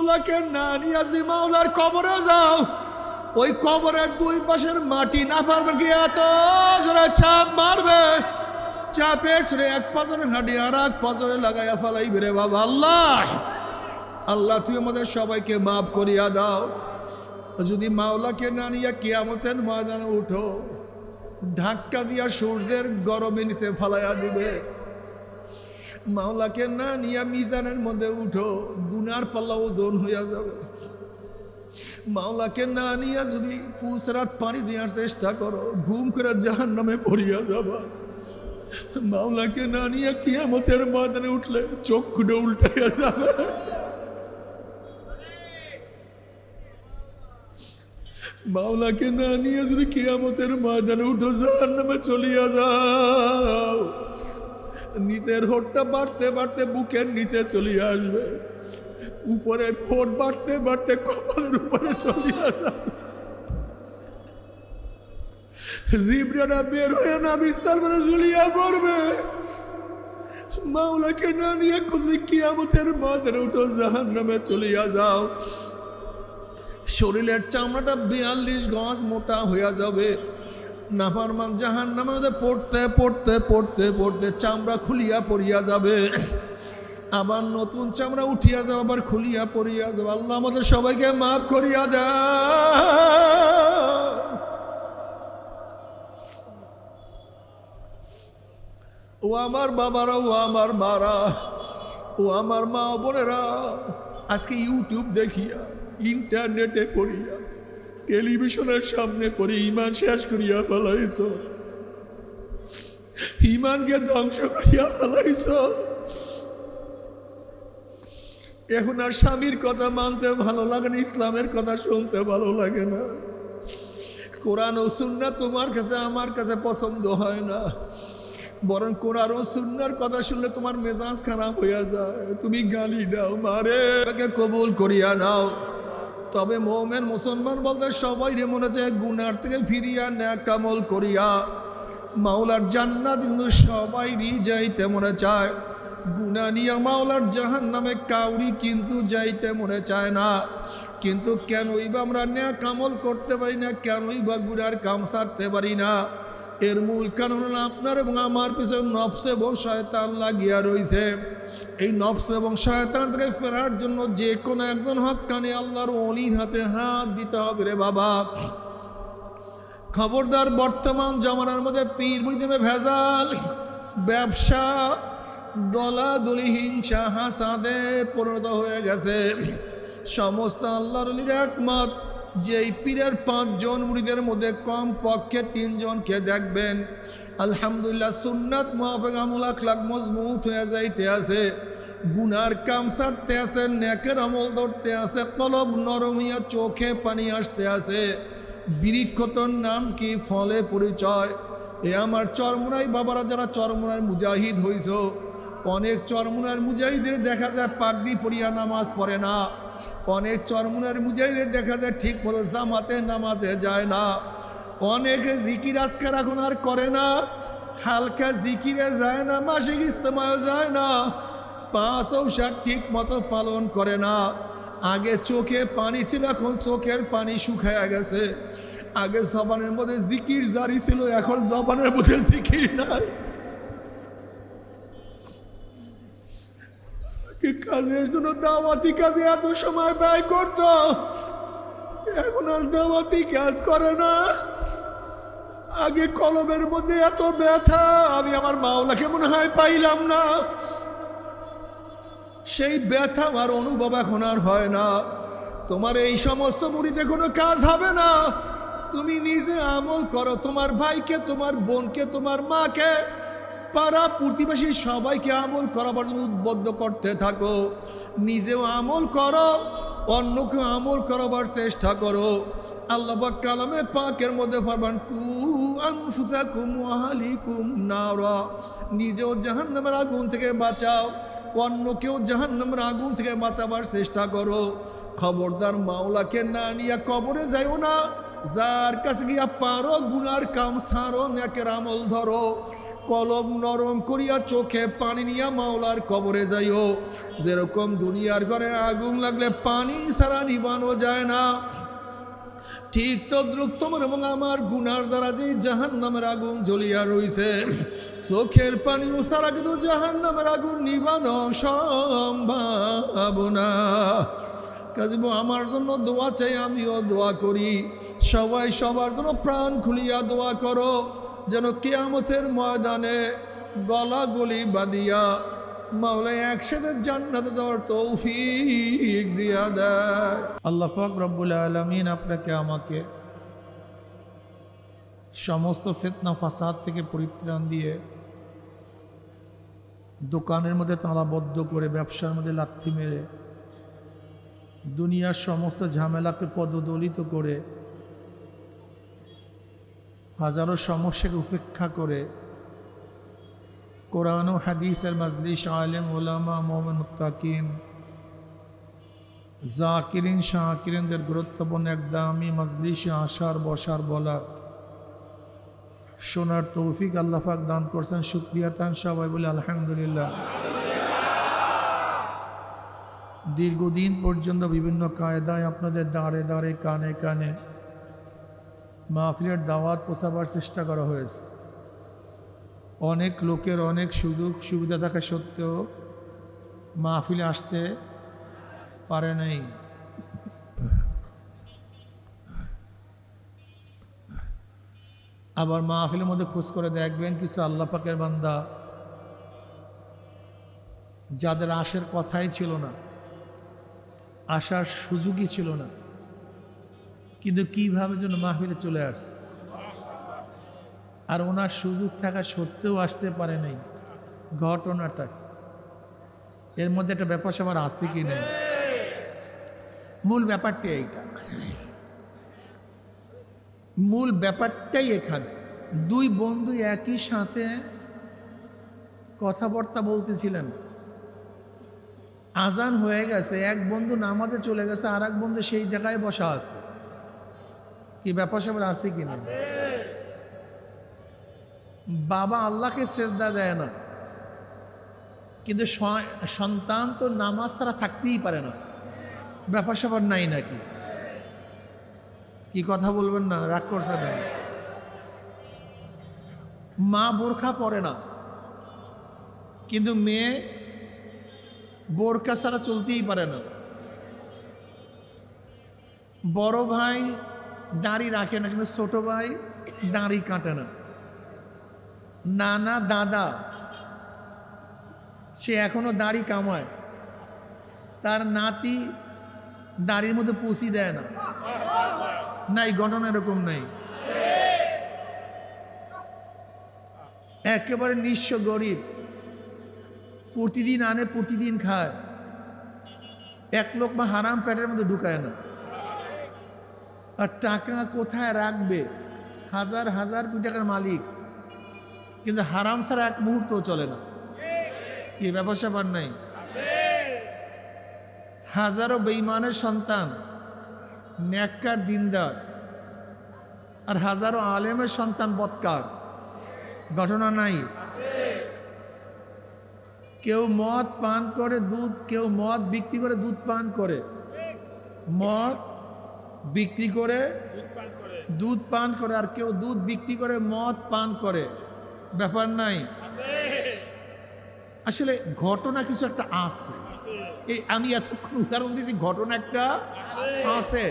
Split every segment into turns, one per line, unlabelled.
মাওলাকে না নিয়ে যদি মাওলার কবরে যাও, ওই কবরের দুই পাশের মাটি না পারবে কি এত জোরে চাপ মারবে, চাপের ছুড়ে এক পাজরে হাঁটি আর এক পাজরে লাগাইয়া ফেলাইবে রে বাবা। আল্লাহ আল্লাহ তুই আমাদের সবাইকে মাফ করিয়া দাও। যদি মাওলাকে না নিয়ে কিয়ামতের ময়দানে উঠো, ধাক্কা দিয়া সূর্যের গরমে নিচে ফালাইয়া দিবে। মাওলাকে না নিয়ে মিজানের মধ্যে উঠো, গুনার পাল্লা ওজন হইয়া যাবে। মাওলাকে না নিয়ে যদি পুসরাত পানি দেওয়ার চেষ্টা করো, ঘুম করে জাহান্নামে পড়িয়া যাবা। মাওলাকে না নিয়ে কিয়ামতের ময়দানে উঠলে চক্ষুটা উল্টাইয়া যাবে। মাওলাকে না নিয়ে যদি কিয়ামতের ময়দানে উঠো, জাহান্নামে চলিয়া যাও, নিচের হোঁটটা বাড়তে বাড়তে বুকের নিচে চলিয়া আসবে, উপরের হোঁট বাড়তে বাড়তে কপালের উপরে চলিয়া যাবে। জিব্রাটা বের হয়ে না বিস্তার করে ঝুলিয়া পড়বে। মাওলাকে না নিয়ে যদি কিয়ামতের ময়দানে উঠো, জাহান্নামে চলিয়া যাও, শরীরের চামড়াটা 42 গজ মোটা হইয়া যাবে। নাফরমান জাহান্নামের মধ্যে পড়তে পড়তে পড়তে পড়তে চামড়া খুলিয়া পড়িয়া যাবে, আবার নতুন চামড়া উঠিয়া যাবে, আবার খুলিয়া পড়িয়া যাবে। আল্লাহ আমাদের সবাইকে মাফ করিয়া দাও। ও আমার বাবারা, ও আমার মারা, ও আমার মা বোনেরা, আজকে ইউটিউব দেখিয়া, ইন্টারনেটে পড়িয়া, টেলিভিশনের সামনে পড়ে ইমান শেষ করিয়া ফেলাইছ, ইমানকে ধ্বংস করিয়া ফেলাইছ। এখন আর স্বামীর কথা মানতে ভালো লাগে না, ইসলামের কথা শুনতে ভালো লাগে না, কোরআন ও সুন্নাহ তোমার কাছে আমার কাছে পছন্দ হয় না, বরং কোরআন ও সুন্নাহর কথা শুনলে তোমার মেজাজ খারাপ হইয়া যায়, তুমি গালি দাও, মারে কবুল করিয়া নাও। তবে মুমিন মুসলমান বলতে সবাই মনে চায় গুনার থেকে ফিরিয়া নেক আমল করিয়া মাওলার জান্নাত কিন্তু সবাইরই যাইতে মনে চায়। গুনাহ নিয়ে মাওলার জাহান্নামে কাউরি কিন্তু যাইতে মনে চায় না। কিন্তু কেনই বা আমরা নেক আমল করতে পারি না, কেনই বা গুনার কাম ছাড়তে পারি না? এর মূল কারণ হলো আপনার এবং আমার পিছনে নফস এবং শয়তান লাগিয়া রয়েছে। এই নফস এবং শয়তান থেকে ফেরার জন্য যে কোনো একজন হক্কানি আল্লাহর ওলির হাতে হাত দিতে হবে রে বাবা। খবরদার, বর্তমান জমানার মধ্যে পীর মুরিদে ভেজাল, ব্যবসা, দলাদলি, হিংসা, হাসাদে পরিণত হয়ে গেছে। সমস্ত আল্লাহর ওলির একমত যেই পীরের 5 জন মুরিদের মধ্যে কম পক্ষে 3 জনকে দেখবেন আলহামদুলিল্লাহ সুন্নাত মুআফিক আমল আখলাক মজবুত হয়ে যাইতে আছে, গুনার কাম ছাড়তে আছে, নেকের আমল ধরতে আছে, কলব নরম হইয়া চোখে পানি আসতে আছে। বৃক্ষতর নাম কি, ফলে পরিচয়। এ আমার চরমুনাই বাবারা, যারা চরমুনার মুজাহিদ হইছ, অনেক চরমুনার মুজাহিদের দেখা যায় পাগড়ি পরিয়া নামাজ পড়ে না, অনেক চরমুনার মুজাহিদের দেখা যায় ঠিক মতো জামাতে নামাজে যায় না, অনেকে জিকির আজকার এখন আর করে না, হালকা জিকিরে যায় না, মাসিক ইজতেমায় যায় না, 5 ঔষধ ঠিক মতো পালন করে না। আগে চোখে পানি ছিল, এখন চোখের পানি শুকায়া গেছে। আগে জবানের মধ্যে জিকির জারি ছিল, এখন জবানের মধ্যে জিকির নাই। কাজের জন্য দাওয়াতি কাজে এত সময় ব্যয় করত, এখন আর দাওয়াতি কাজ করে না। আগে কলমের মধ্যে এত ব্যথা, আমি আমার মাওলাকে মনে হয় পাইলাম না, সেই ব্যথা আর অনুভব এখন আর হয় না। তোমার এই সমস্ত মুরিদে কোনো কাজ হবে না। তুমি নিজে আমল করো, তোমার ভাইকে, তোমার বোনকে, তোমার মাকে, পাড়া প্রতিবেশী সবাইকে আমল করাবার জন্য উদ্বুদ্ধ করতে থাকো। নিজেও আমল করো, অন্যকেও আমল করাবার চেষ্টা করো। আল্লাহ পাক কালামে পাকের মধ্যে ফরমান, কু আনফুসাকুম ওয়া আহলিকুম নারা, নিজেও জাহান্নামের আগুন থেকে বাঁচাও, অন্যকেও জাহান্নামের আগুন থেকে বাঁচাবার চেষ্টা করো। খবরদার, মাওলাকে না নিয়ে কবরে যাইও না। যার কাছে গিয়া পারো গুনার কাম সারো, নেকের আমল ধরো। কলম নরম করিয়া চোখে পানি নিয়া মাওলার কবরে যাইও। যেরকম দুনিয়ার ঘরে আগুন লাগলে পানি ছাড়া নিবানো যায় না, ঠিক তদ্রুপ তোমার এবং আমার গুনার দ্বারা যে জাহান্নামের আগুন জ্বলিয়া রইছে, চোখের পানি ছাড়া কিন্তু জাহান্নামের আগুন নিবানো সম্ভব না। কাজে আমার জন্য দোয়া চাই, আমিও দোয়া করি। সবাই সবার জন্য প্রাণ খুলিয়া দোয়া করো, যেন কিয়ামতের ময়দানে গলাগলি বাঁধিয়া মাওলা একসাথে জান্নাতে যাওয়ার তৌফিক দিয়া দেয়। আল্লাহ পাক রব্বুল আলামিন আপনাকে আমাকে সমস্ত ফিতনা ফাসাদ থেকে পরিত্রাণ দিয়ে, দোকানের মধ্যে তালাবদ্ধ করে, ব্যবসার মধ্যে লাথি মেরে, দুনিয়ার সমস্ত ঝামেলাকে পদদলিত করে, হাজারো সমস্যাকে উপেক্ষা করে কোরআন ও হাদিসের মাজলিস, আলেম ওলামা, মুমিন মুত্তাকিন, জাকিরিন শাকিরিনদের গুরুত্বপূর্ণ একদামি মাজলিসে আসার, বসার, বলার, শোনার তৌফিক আল্লাহ পাক দান করছেন। শুকরিয়া তান সবাই বলে আলহামদুলিল্লাহ। দীর্ঘদিন পর্যন্ত বিভিন্ন কায়দায় আপনাদের দাঁড়ে দাঁড়ে, কানে কানে মাহফিলের দাওয়াত পৌঁছাবার চেষ্টা করা হয়েছে। অনেক লোকের অনেক সুযোগ সুবিধা থাকা সত্ত্বেও মাহফিলে আসতে পারে নাই। আবার মাহফিলের মধ্যে খোঁজ করে দেখবেন কিছু আল্লাহ পাকের বান্দা যাদের আসার কথাই ছিল না, আসার সুযোগই ছিল না, কিন্তু কিভাবে যেন মাহফিলে চলে আসছে, আর ওনার সুযোগ থাকা সত্ত্বেও আসতে পারে নাই। ঘটনাটা এর মধ্যে একটা ব্যাপার সবার আছে কি নেই? মূল ব্যাপারটি এইটা, মূল ব্যাপারটাই এখানে। দুই বন্ধু একই সাথে কথাবার্তা বলতেছিলেন, আজান হয়ে গেছে, এক বন্ধু নামাজে চলে গেছে, আর এক বন্ধু সেই জায়গায় বসা আছে। কি ব্যাপার সবার আছে কি না? বাবা আল্লাহকে সেজদা দেয় না, কিন্তু সন্তান তো নামাজ ছাড়া থাকতেই পারে না। ব্যাপার সবার নাই নাকি? কি কথা বলবেন না, রাগ করছে না? মা বোরখা পরে না, কিন্তু মেয়ে বোরখা ছাড়া চলতেই পারে না। বড় ভাই দাড়ি রাখে না, কিন্তু ছোট ভাই দাড়ি কাটে না। নানা দাদা সে এখনো দাড়ি কামায়, তার নাতি দাড়ির মধ্যে পুষি দেয় না। নাই, ঘটনা এরকম নাই। একেবারে নিঃস্ব গরিব, প্রতিদিন আনে প্রতিদিন খায়, এক লোকমা হারাম পেটের মধ্যে ঢুকায় না। আর টাকা কোথায় রাখবে? হাজার হাজার কোটি টাকার মালিক, কিন্তু হারাম ছাড়া এক মুহূর্তও চলে না। কি ব্যাপার স্যাপার নাই? হাজারো বেঈমানের সন্তান নেককার দিনদার, আর হাজারো আলেমের সন্তান বদকার। ঘটনা নাই? কেউ মদ পান করে দুধ, কেউ মদ বিক্রি করে দুধ পান করে, মদ বিক্রি করে দুধ পান করে, আর কেউ দুধ বিক্রি করে মদ পান করে। ব্যাপার নাই? আসলে ঘটনা কিছু একটা আছে। এই আমি এতক্ষণ উদাহরণ দিয়েছি, ঘটনা একটা আছে।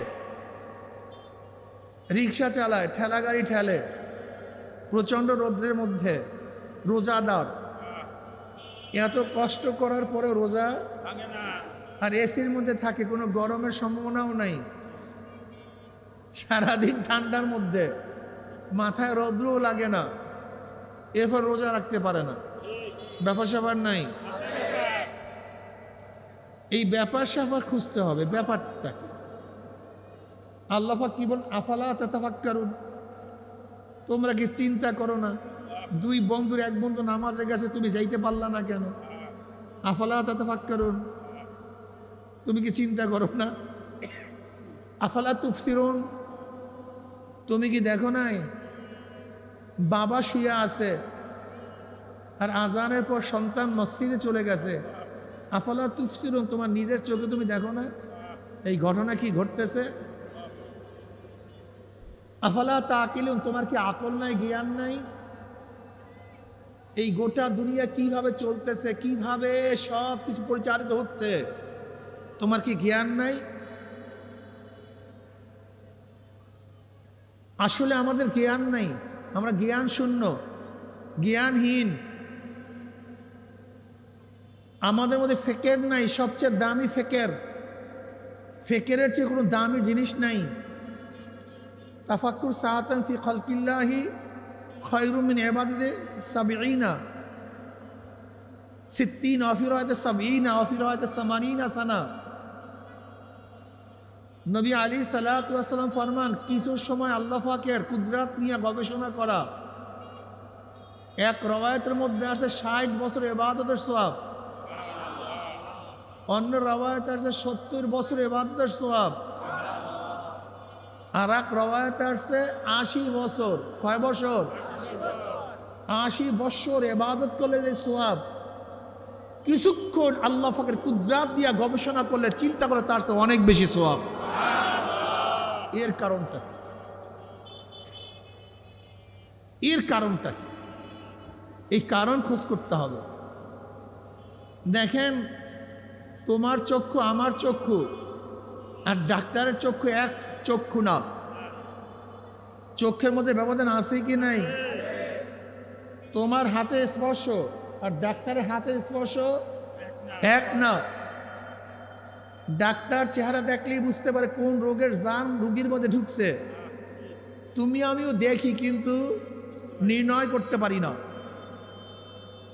রিক্সা চালায়, ঠেলা গাড়ি ঠেলে, প্রচণ্ড রৌদ্রের মধ্যে, রোজাদার, এত কষ্ট করার পরে রোজা, আর এসির মধ্যে থাকে, কোনো গরমের সম্ভাবনাও নাই, সারাদিন ঠান্ডার মধ্যে, মাথায় রৌদ্রও লাগে না, এরপর রোজা রাখতে পারে না। ব্যাপার স্যাপার নাই? এই ব্যাপার স্যাপার খুঁজতে হবে। ব্যাপারটা কি? আল্লাহ পাক কি বলেন? আফালা তাতাফাক্কারুন, তোমরা কি চিন্তা করো না? দুই বন্ধুর এক বন্ধু নামাজে গেছে, তুমি যাইতে পারলা না কেন? আফালা তাতাফাক্কারুন, তুমি কি চিন্তা করো না? আফালা তুফসিরুন, তুমি কি দেখো নাই বাবা শুয়ে আছে, আর আজানের পর সন্তান মসজিদে চলে গেছে। আফালা তুফসিরুন, তোমার নিজের চোখে তুমি দেখো না এই ঘটনা কি ঘটতেছে? আফালা তাকিলুন, তোমার কি আকল নাই, জ্ঞান নাই? এই গোটা দুনিয়া কিভাবে চলতেছে, কিভাবে সব কিছু পরিচালিত হচ্ছে, তোমার কি জ্ঞান নাই? আসলে আমাদের জ্ঞান নাই, আমরা জ্ঞান শূন্য, জ্ঞানহীন। আমাদের মধ্যে ফেকের নাই, সবচেয়ে দামি ফেকের, ফেকেরের চেয়ে কোনো দামি জিনিস নাই। তাফাক্কুর সাআতান ফি খালকিল্লাহি খায়রুম মিন ইবাদাতি সাবঈনা সিত্তিনা ওয়া ফি রাওয়ায়াতি সাবঈনা ওয়া ফি রাওয়ায়াতি সামানিনা সানা। নবী আলাইহিস সালাতু ওয়াস সালাম ফরমান, কিছু সময় আল্লাহ পাকের কুদরত নিয়ে গবেষণা করা। এক রওয়ায়াতের মধ্যে আছে 60 বছর ইবাদতের সওয়াব, অন্য রওয়ায়াতে আছে 70 বছর ইবাদতের সওয়াব, আর এক রওয়ায়াতে আছে 80 বছর। কয় বছর? 80 বছর ইবাদত করলে যে সওয়াব, কিছুক্ষণ আল্লাহ পাকের কুদরত দিয়ে গবেষণা করলে, চিন্তা করলে তার চেয়ে অনেক বেশি সওয়াব। এর কারণটা কি? এর কারণটা কি? এই কারণ খোঁজ করতে হবে। দেখেন, তোমার চক্ষু আমার চক্ষু আর ডাক্তারের চক্ষু এক চক্ষু না। চোখের মধ্যে ব্যবধান আছে কি নাই? তোমার হাতের স্পর্শ আর ডাক্তারের হাতের স্পর্শ এক না। ডাক্তার চেহারা দেখলেই বুঝতে পারে কোন রোগের জান রোগীর মধ্যে ঢুকছে। তুমি আমিও দেখি, কিন্তু নির্ণয় করতে পারি না।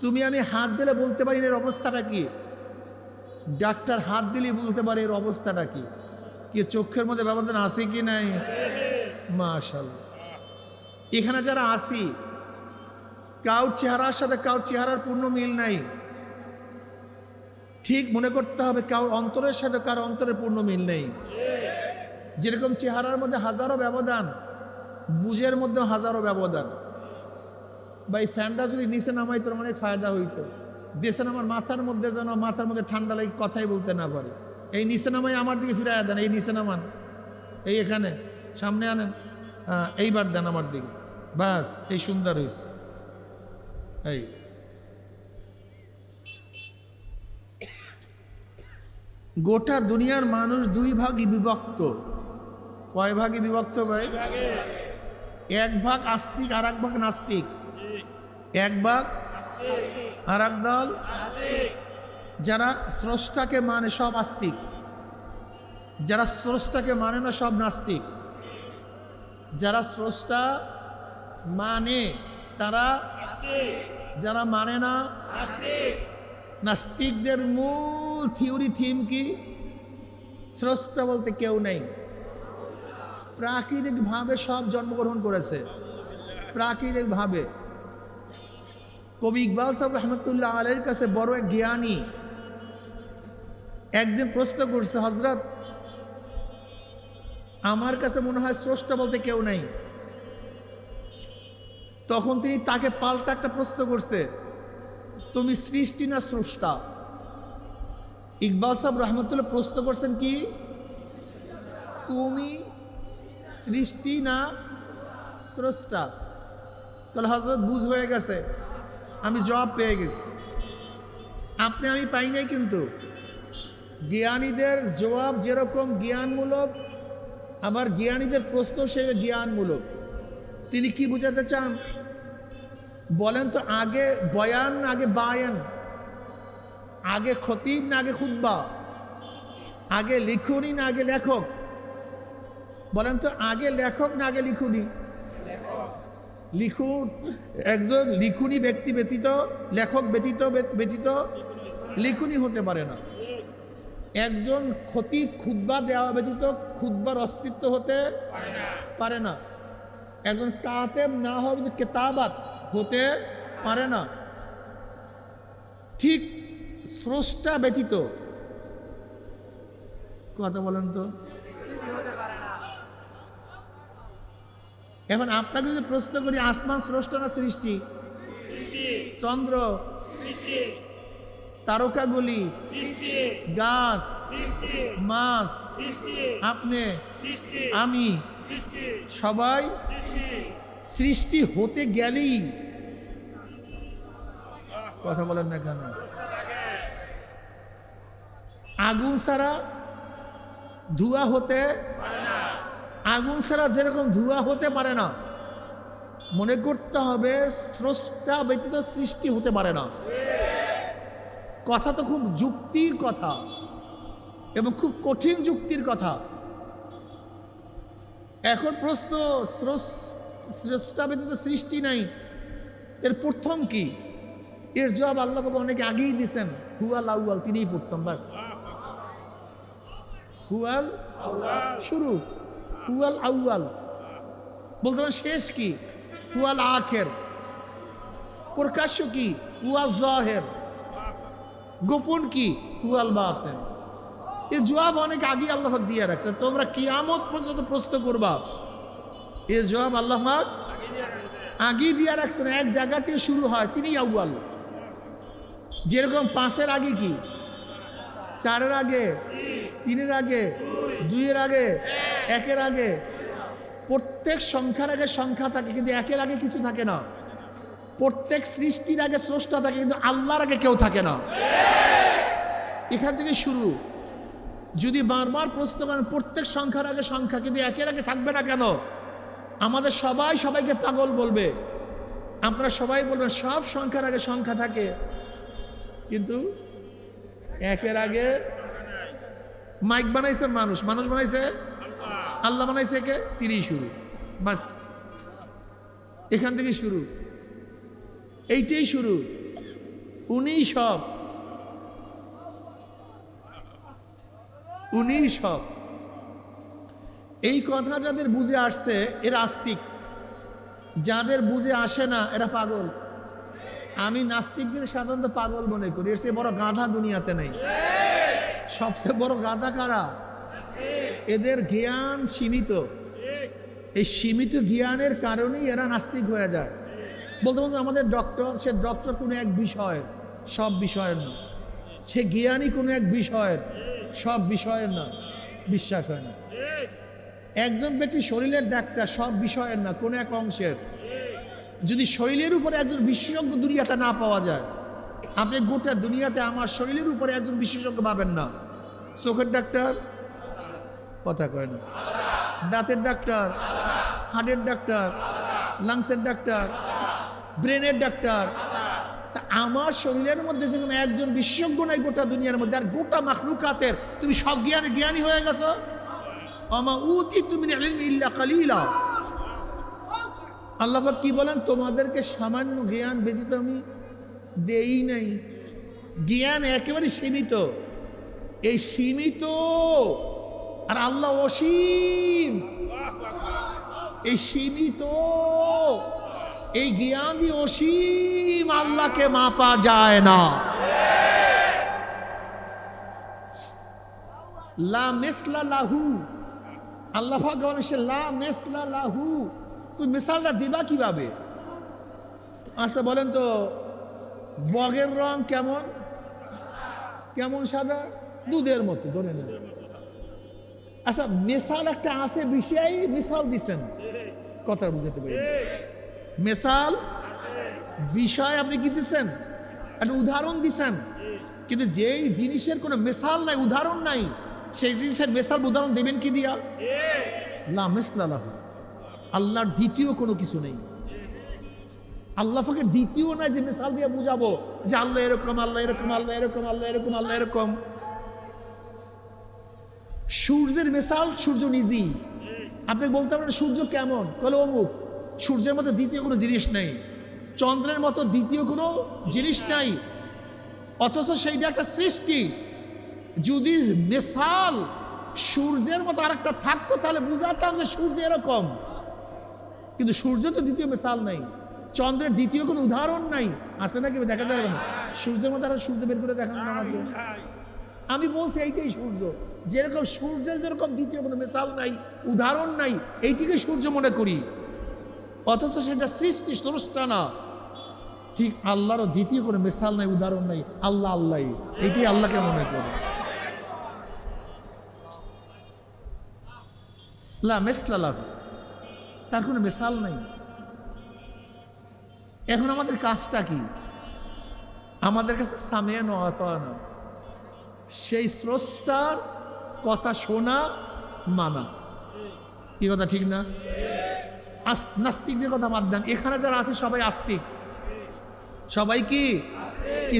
তুমি আমি হাত দিলে বলতে পারি এর অবস্থাটা কি, ডাক্তার হাত দিলে বলতে পারে এর অবস্থাটা কি। কি চোখের মধ্যে ব্যবধান আছে কি নাই? মাশাআল্লাহ। এখানে যারা আসি, কাউর চেহারার সাথে কাউর চেহারার পূর্ণ মিল নাই। ঠিক মনে করতে হবে কাউর অন্তরের সাথে কারো অন্তরের পূর্ণ মিল নেই। যেরকম চেহারার মধ্যে হাজারো ব্যবধান, বুঝের মধ্যে হাজারো ব্যবধান। বা এই ফ্যানটা যদি নিচে নামাই তোর অনেক ফায়দা হইতো। দেশে নামার মাথার মধ্যে যেন মাথার মধ্যে ঠান্ডা লাগে, কথাই বলতে না পারে। এই নিচে নামাই আমার দিকে ফিরে দেন, এই নিচে নামান, এই এখানে সামনে আনেন, এইবার দেন আমার দিকে, বাস এই সুন্দর হয়েছে। এই গোটা দুনিয়ার মানুষ দুই ভাগে বিভক্ত। কয় ভাগে বিভক্ত ভাই? এক ভাগ আস্তিক আর এক ভাগ নাস্তিক। এক ভাগ আর এক দল যারা স্রষ্টাকে মানে সব আস্তিক, যারা স্রষ্টাকে মানে না সব নাস্তিক। যারা স্রষ্টা মানে তারা, যারা মানে না নাস্তিকদের মূল থিওরি থিম কি? স্রষ্টা বলতে কেউ নেই, প্রাকৃতিকভাবে সব জন্মগ্রহণ করেছে, প্রাকৃতিকভাবে। কবি ইকবাল সাহেব রহমতুল্লাহ আলাইহির কাছে বড় এক জ্ঞানী একদিন প্রশ্ন করছে, হযরত আমার কাছে মনে হয় স্রষ্টা বলতে কেউ নেই। তখন তিনি তাকে পাল্টা একটা প্রশ্ন করছে, তুমি সৃষ্টি না স্রষ্টা? ইকবাল সাহেব রহমতুল্লাহ প্রশ্ন করছেন কি, তুমি সৃষ্টি না স্রষ্টা? তাহলে হযরত বুঝ হয়ে গেছে, আমি জবাব পেয়ে গেছি। আপনি আমি পাই নাই, কিন্তু জ্ঞানীদের জবাব যেরকম জ্ঞানমূলক, আবার জ্ঞানীদের প্রশ্ন সে জ্ঞানমূলক। তিনি কি বোঝাতে চান বলেন তো? আগে বয়ান না আগে বায়ান? আগে খতিব না আগে খুতবা? আগে লিখুনি না আগে লেখক? বলেন তো, আগে লেখক না আগে লিখুনি? লিখুন, একজন লিখুনি ব্যক্তি ব্যতীত, লেখক ব্যতীত লিখুনি হতে পারে না। একজন খতিব খুতবা দেওয়া ব্যতীত খুতবার অস্তিত্ব হতে পারে না। একজন কাতেব না হবে কেতাবাত হতে পারে না। ঠিক স্রষ্টা ব্যতীত, কথা বলেন তো। এখন আপনাকে যদি প্রশ্ন করি, আসমান স্রষ্টা না সৃষ্টি? চন্দ্র, তারকাগুলি, গাছ, মাছ, আপনি, আমি, সবাই সৃষ্টি হতে গেলেই, কথা বলেন না কেন, আগুন ছাড়া ধোঁয়া হতে, আগুন ছাড়া যেরকম ধোঁয়া হতে পারে না, মনে করতে হবে স্রষ্টা ব্যতীত সৃষ্টি হতে পারে না। কথা তো খুব যুক্তির কথা এবং খুব কঠিন যুক্তির কথা। এখন প্রশ্ন, স্রষ্টা ব্যতীত সৃষ্টি নাই, এর প্রথম কি? এর জবাব আল্লাহ পাক অনেকে আগেই দিয়েছেন, হুয়াল আউয়াল, তিনিই প্রথম। বাস, হুয়াল শুরু, হুয়াল আউয়াল। বলতে পারেন শেষ কি? হুয়াল আখের। প্রকাশ্য কি? হুয়াল জাহের। গোপন কি? হুয়াল বাতিন। এর জবাব অনেক আগে আল্লাহ পাক দিয়ে রাখছেন। তোমরা কিয়ামত পর্যন্ত প্রশ্ন করবা, এর জবাব আল্লাহ পাক আগে দিয়ে রাখছেন। এক জায়গা থেকে শুরু হয়, তিনি আউয়াল। যেরকম 5-এর আগে কি? 4-এর আগে, 3-এর আগে, 2-এর আগে, 1-এর আগে। প্রত্যেক সংখ্যার আগে সংখ্যা থাকে, কিন্তু 1-এর আগে কিছু থাকে না। প্রত্যেক সৃষ্টির আগে স্রষ্টা থাকে, কিন্তু আল্লাহর আগে কেউ থাকে না। এখান থেকে শুরু। যদি বারবার প্রশ্ন করেন প্রত্যেক সংখ্যার আগে সংখ্যা, কিন্তু 1-এর আগে থাকবে না কেন? আমাদের সবাই সবাইকে পাগল বলবে। আপনারা সবাই বলবেন সব সংখ্যার আগে সংখ্যা থাকে, কিন্তু 1-এর আগে। মাইক বানাইছে মানুষ, মানুষ বানাইছে আল্লাহ, বানাইছে কে? তিনিই শুরু। বাস, এখান থেকে শুরু, এইটাই শুরু। উনিই সব, উনিই সব। এই কথা যাদের বুঝে আসছে এরা আস্তিক, যাদের বুঝে আসে না এরা পাগল। আমি নাস্তিকদের সাধারণত পাগল মনে করি। এর চেয়ে বড় গাধা দুনিয়াতে নেই। সবচেয়ে বড় গাধা কারা? এদের জ্ঞান সীমিত। এই সীমিত জ্ঞানের কারণেই এরা নাস্তিক হয়ে যায়। বলতে বলতে আমাদের ডক্টর, সে ডক্টর কোনো এক বিষয়ের, সব বিষয়ের না। সে জ্ঞানী কোনো এক বিষয়ের, সব বিষয়ের না, বিশ্বাস হয় না। একজন ব্যক্তি শরীরের ডাক্তার, সব বিষয়ের না, কোনো এক অংশের। যদি শরীরের উপরে একজন বিশেষজ্ঞ দুনিয়াতে না পাওয়া যায়, আপনি গোটা দুনিয়াতে আমার শরীরের উপরে একজন বিশেষজ্ঞ পাবেন না। চোখের ডাক্তার, কথা কয় না। দাঁতের ডাক্তার, হার্টের ডাক্তার, লাংসের ডাক্তার, ব্রেনের ডাক্তার। তা আমার শরীরের মধ্যে যেরকম একজন বিশেষজ্ঞ নাই গোটা দুনিয়ার মধ্যে, আর গোটা মাখলুকাতের তুমি সব জ্ঞানী হয়ে গেছো। আমা উতিতু মিন ইলমি ইল্লা কালিলা। আল্লাহ পাক কি বলেন? তোমাদেরকে সামান্য জ্ঞান ব্যতীত আমি দেই নাই। জ্ঞান একেবারে সীমিত। এই সীমিত আর আল্লাহ অসীম। এই সীমিত, এই জ্ঞান দিয়ে অসীম আল্লাহকে মাপা যায় না। লা মিসলা লাহু। আল্লাহ পাক বলেন সে লা মিসলা লাহু। তুমি মিসালটা দিবা কিভাবে? আচ্ছা বলেন তো, বগের রং কেমন? কেমন সাদা? দুধের মতো, ধরে নেন। আচ্ছা, মিসাল একটা আছে, বিষয় মিসাল দিচ্ছেন, কথা বুঝাতে পারি। মিসাল বিষয় আপনি কি দিচ্ছেন? একটা উদাহরণ দিচ্ছেন, কিন্তু যেই জিনিসের কোনো মিসাল নাই, উদাহরণ নাই, সেই জিনিসের মিসাল উদাহরণ দেবেন কি দিয়া? লা মিসলা লাহু। আল্লাহর দ্বিতীয় কোনো কিছু নেই। আল্লাহ পাকের দ্বিতীয় নাই যে মিসাল দিয়ে বুঝাবো যে আল্লাহ এরকম, আল্লাহ এরকম, আল্লাহ এরকম, আল্লাহ এরকম, আল্লাহ এরকম। সূর্যের মিসাল সূর্য নিজেই। আপনি বলতে পারেন সূর্য কেমন? বলে অমুক। সূর্যের মতো দ্বিতীয় কোনো জিনিস নেই, চন্দ্রের মতো দ্বিতীয় কোনো জিনিস নাই, অথচ সেইটা একটা সৃষ্টি। যদি মিসাল সূর্যের মতো আরেকটা থাকতো তাহলে বুঝাতাম যে সূর্য এরকম, কিন্তু সূর্য তো দ্বিতীয় মিসাল নাই, চন্দ্রের দ্বিতীয় কোনো উদাহরণ নাই। আছে নাকি? দেখা যাবে না। সূর্যের মতো আর সূর্য বের করে দেখানো আমাকে। আমি বলছি এইটাই সূর্য। যেরকম সূর্যের যেরকম দ্বিতীয় কোনো মিসাল নাই, উদাহরণ নাই, এইটিকে সূর্য মনে করি, অথচ সেটা সৃষ্টি, স্রষ্টা না। ঠিক আল্লাহরও দ্বিতীয় কোনো মিসাল নাই, উদাহরণ নাই, আল্লাহ আল্লাহ, এটি আল্লাহকে মনে করে। লা মিসলা লাহু, তার কোনো মিসাল নাই। এখন আমাদের কাজটা কি? আমাদের কাছে সামিয়া না, সেই স্রষ্টার কথা শোনা, মানা। কি কথা ঠিক না? নাস্তিকদের কথা বাদ দেন, এখানে যারা আছে সবাই আস্তিক। সবাই কি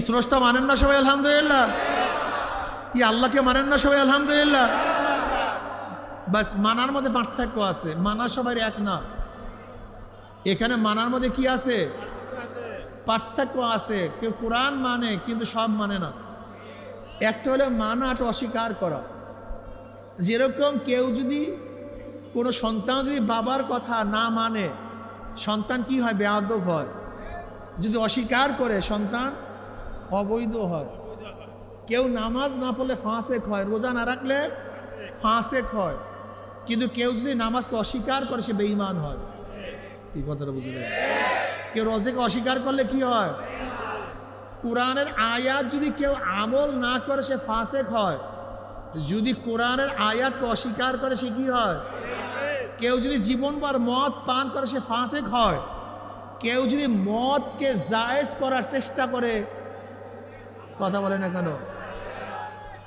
স্রষ্টা মানেন না সবাই? আলহামদুলিল্লাহ। কি আল্লাহকে মানেন না সবাই? আলহামদুলিল্লাহ। বাস মানার মধ্যে পার্থক্য আছে, মানা সবাই এক না। এখানে মানার মধ্যে কি আছে? পার্থক্য আছে। কেউ কোরআন মানে কিন্তু সব মানে না। একটা হলো মানা, একটা অস্বীকার করা। যেরকম কেউ যদি কোনো সন্তান যদি বাবার কথা না মানে, সন্তান কি হয়? বেয়াদব হয়। যদি অস্বীকার করে, সন্তান অবৈধ হয়। কেউ নামাজ না পড়লে ফাঁসেক হয়, রোজা না রাখলে ফাঁসেক হয়। কিন্তু কেউ যদি নামাজকে অস্বীকার করে, সে বেঈমান হয়। এই কথাটা বুঝলেন? কেউ রোজাকে অস্বীকার করলে কি হয়? কোরআনের আয়াত যদি কেউ আমল না করে, সে ফাঁসেক হয়। যদি কোরআনের আয়াতকে অস্বীকার করে, সে কি হয়? কেউ যদি জীবনভর মদ পান করে, সে ফাঁসেক হয়। কেউ যদি মদকে জায়েজ করার চেষ্টা করে, কথা বলে না কেন?